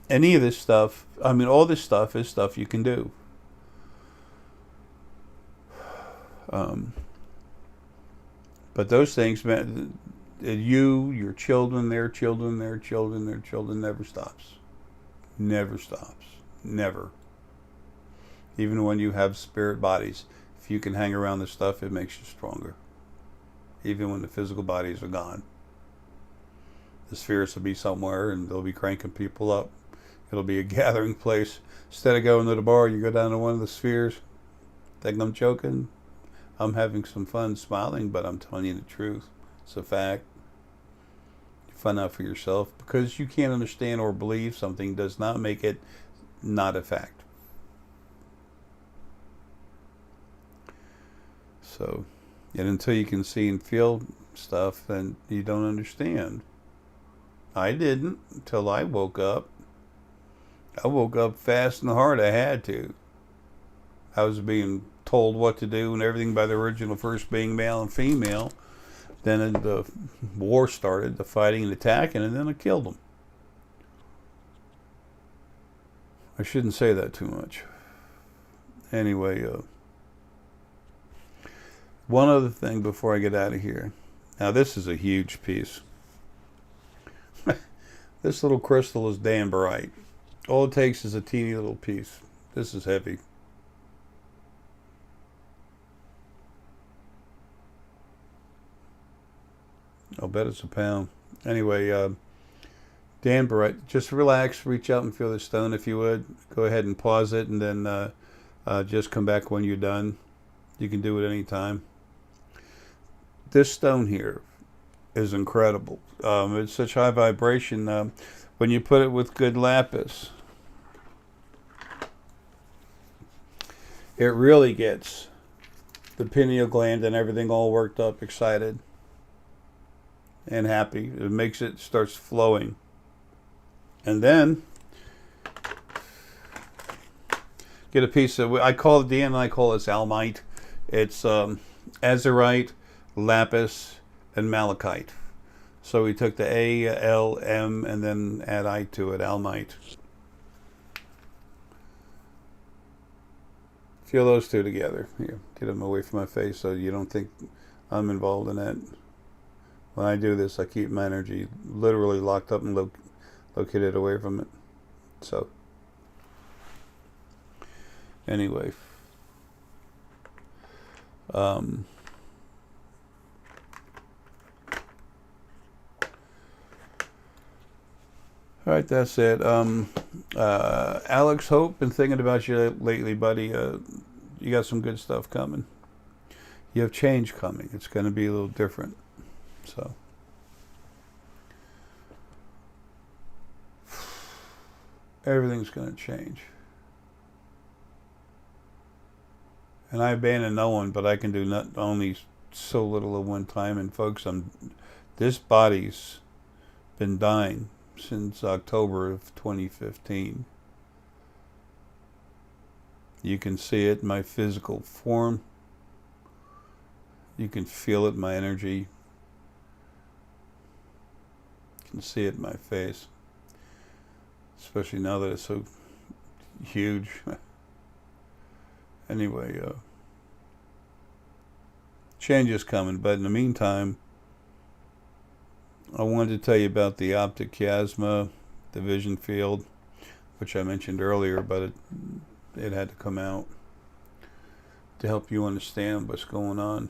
Any of this stuff, I mean, all this stuff is stuff you can do. But those things, you, your children, their children, their children, their children, never stops. Never stops. Never. Even when you have spirit bodies, if you can hang around this stuff, it makes you stronger. Even when the physical bodies are gone. The spheres will be somewhere and they'll be cranking people up. It'll be a gathering place. Instead of going to the bar, you go down to one of the spheres. Think I'm joking? I'm having some fun smiling, but I'm telling you the truth. It's a fact. You find out for yourself. Because you can't understand or believe something does not make it not a fact. So, and until you can see and feel stuff, then you don't understand. I didn't until I woke up. I woke up fast and hard. I had to. I was being told what to do and everything by the original first being male and female. Then the war started, the fighting and attacking, and then I killed them. I shouldn't say that too much. Anyway, one other thing before I get out of here. Now this is a huge piece. This little crystal is danbarite. All it takes is a teeny little piece. This is heavy. I'll bet it's a pound. Anyway, danbarite. Just relax, reach out and feel the stone if you would. Go ahead and pause it and then just come back when you're done. You can do it anytime. This stone here is incredible. It's such high vibration. When you put it with good lapis, it really gets the pineal gland and everything all worked up, excited, and happy. It makes it starts flowing. And then get a piece of, I call it the end, I call this almite. It's azurite, lapis, and malachite. So we took the A, L, M, and then add I to it, almite. Feel those two together. Here, get them away from my face so you don't think I'm involved in that. When I do this, I keep my energy literally locked up and located away from it. So, anyway. All right, that's it. Alex, Hope, been thinking about you lately, buddy. You got some good stuff coming. You have change coming. It's going to be a little different. So, everything's going to change. And I abandon no one, but I can do not only so little at one time. And folks, this body's been dying since October of 2015. You can see it in my physical form. You can feel it in my energy. You can see it in my face. Especially now that it's so huge. Anyway, change is coming, but in the meantime, I wanted to tell you about the Optic Chiasma, the vision field, which I mentioned earlier, but it had to come out to help you understand what's going on.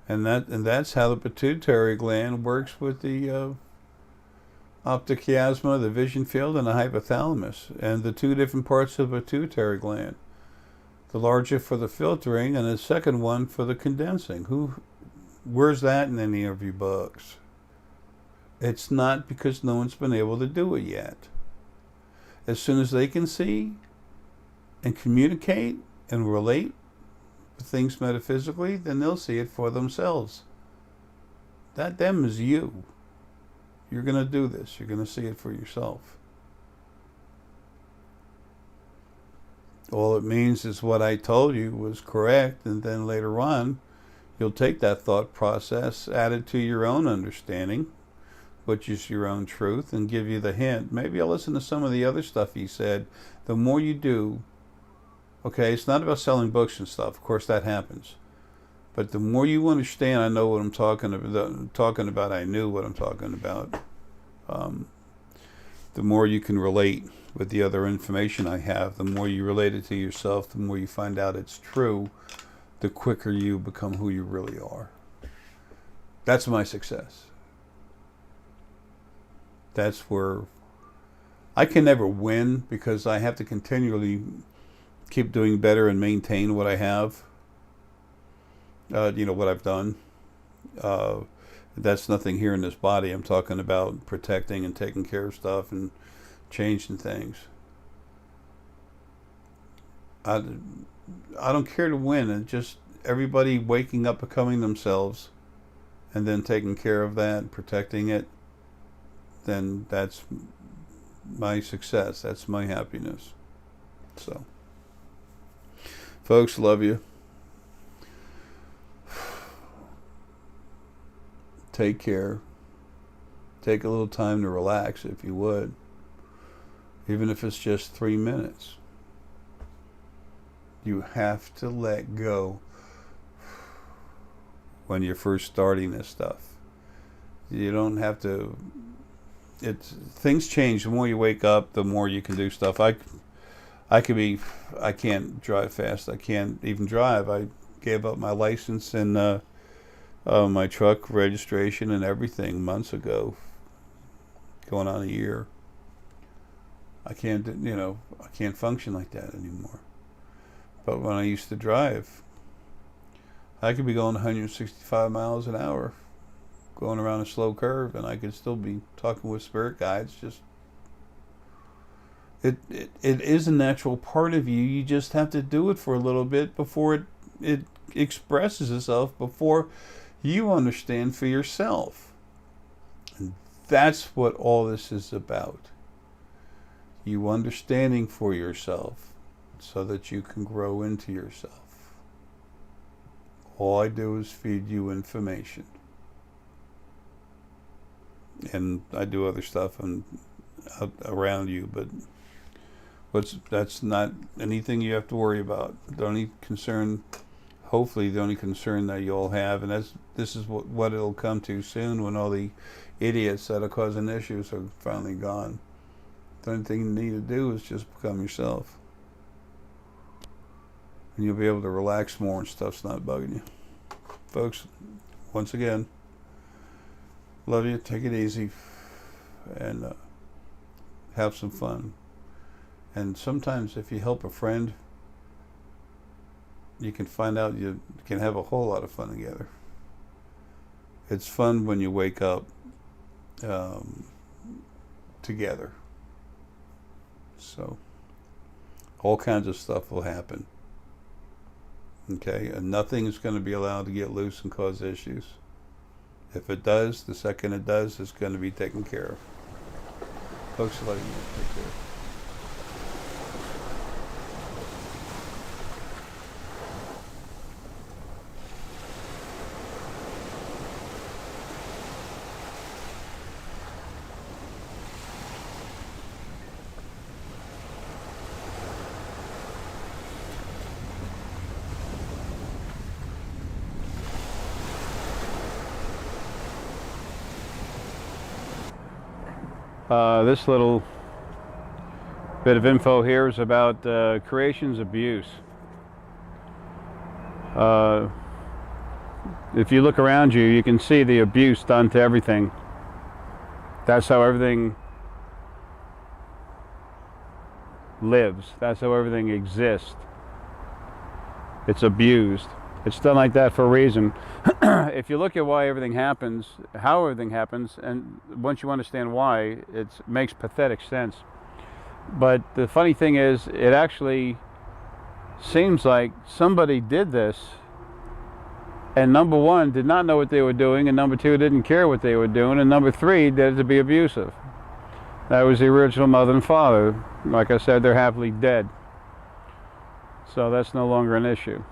And that's how the Pituitary Gland works with the Optic Chiasma, the vision field, and the hypothalamus, and the two different parts of the Pituitary Gland. The larger for the filtering, and the second one for the condensing. Where's that in any of your books? It's not, because no one's been able to do it yet. As soon as they can see and communicate and relate with things metaphysically, then they'll see it for themselves. That them is you. You're going to do this. You're going to see it for yourself. All it means is what I told you was correct, and then later on, you'll take that thought process, add it to your own understanding, which is your own truth, and give you the hint. Maybe I'll listen to some of the other stuff he said. The more you do, okay, it's not about selling books and stuff. Of course, that happens. But the more you understand, I know what I'm talking about. I knew what I'm talking about. The more you can relate with the other information I have, the more you relate it to yourself, the more you find out it's true, the quicker you become who you really are. That's my success. That's where I can never win, because I have to continually keep doing better and maintain what I have. What I've done. That's nothing here in this body. I'm talking about protecting and taking care of stuff and changing things. I don't care to win. It's just everybody waking up, becoming themselves, and then taking care of that, protecting it. Then that's my success. That's my happiness. So, folks, love you. Take care. Take a little time to relax, if you would. Even if it's just 3 minutes. You have to let go when you're first starting this stuff. You don't have to... things change. The more you wake up, the more you can do stuff. I can't drive fast. I can't even drive. I gave up my license and my truck registration and everything months ago, going on a year. I can't function like that anymore. But when I used to drive, I could be going 165 miles an hour, going around a slow curve, and I could still be talking with spirit guides. Just it is a natural part of you. You just have to do it for a little bit before it expresses itself, before you understand for yourself. And that's what all this is about. You understanding for yourself so that you can grow into yourself. All I do is feed you information. And I do other stuff around you, but that's not anything you have to worry about. The only concern, hopefully the only concern that you'll have, and this is what it'll come to soon, when all the idiots that are causing issues are finally gone. The only thing you need to do is just become yourself. And you'll be able to relax more and stuff's not bugging you. Folks, once again, love you. Take it easy and have some fun. And sometimes if you help a friend, you can find out you can have a whole lot of fun together. It's fun when you wake up together. So all kinds of stuff will happen. Okay, and nothing is going to be allowed to get loose and cause issues. If it does, the second it does, it's going to be taken care of. Folks, letting you take care. This little bit of info here is about creation's abuse. If you look around you, you can see the abuse done to everything. That's how everything lives. That's how everything exists. It's abused. It's done like that for a reason. If you look at why everything happens, how everything happens, and once you understand why, it makes pathetic sense. But the funny thing is, it actually seems like somebody did this And number one, did not know what they were doing, and number two, didn't care what they were doing, and number three, did it to be abusive. That was the original mother and father. Like I said, they're happily dead. So that's no longer an issue.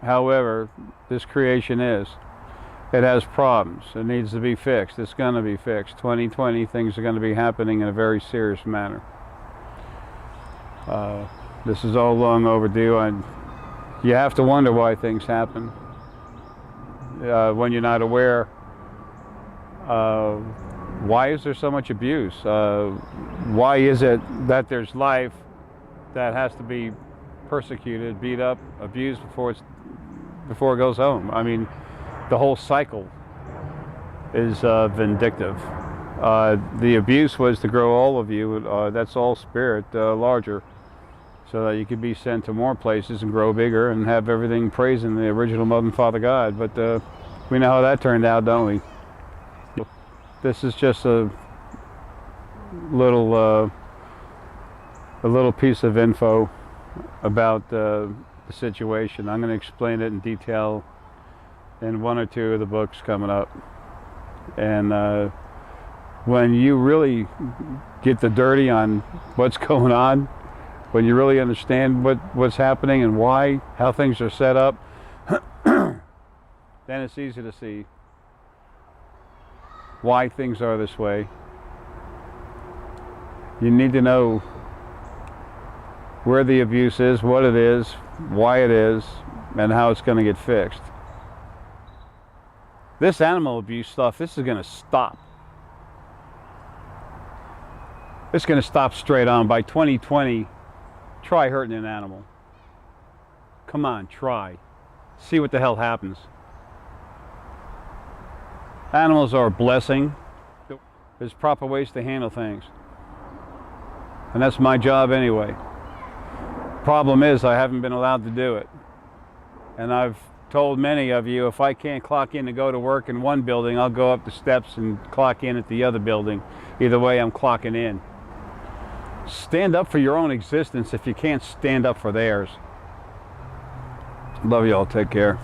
However, this creation is. It has problems. It needs to be fixed. It's going to be fixed. 2020, things are going to be happening in a very serious manner. This is all long overdue, and you have to wonder why things happen when you're not aware. Why is there so much abuse? Why is it that there's life that has to be persecuted, beat up, abused before it goes home? I mean, the whole cycle is vindictive. The abuse was to grow all of you. That's all spirit larger, so that you could be sent to more places and grow bigger and have everything praising the original Mother and Father God. But we know how that turned out, don't we? This is just a little piece of info about the situation. I'm going to explain it in detail in one or two of the books coming up. And when you really get the dirty on what's going on, when you really understand what's happening and why, how things are set up, then it's easy to see why things are this way. You need to know where the abuse is, what it is, why it is, and how it's going to get fixed. This animal abuse stuff, this is going to stop. It's going to stop straight on. By 2020, try hurting an animal. Come on, try. See what the hell happens. Animals are a blessing. There's proper ways to handle things. And that's my job anyway. Problem is, I haven't been allowed to do it. And I've told many of you, if I can't clock in to go to work in one building, I'll go up the steps and clock in at the other building. Either way, I'm clocking in. Stand up for your own existence if you can't stand up for theirs. Love y'all. Take care.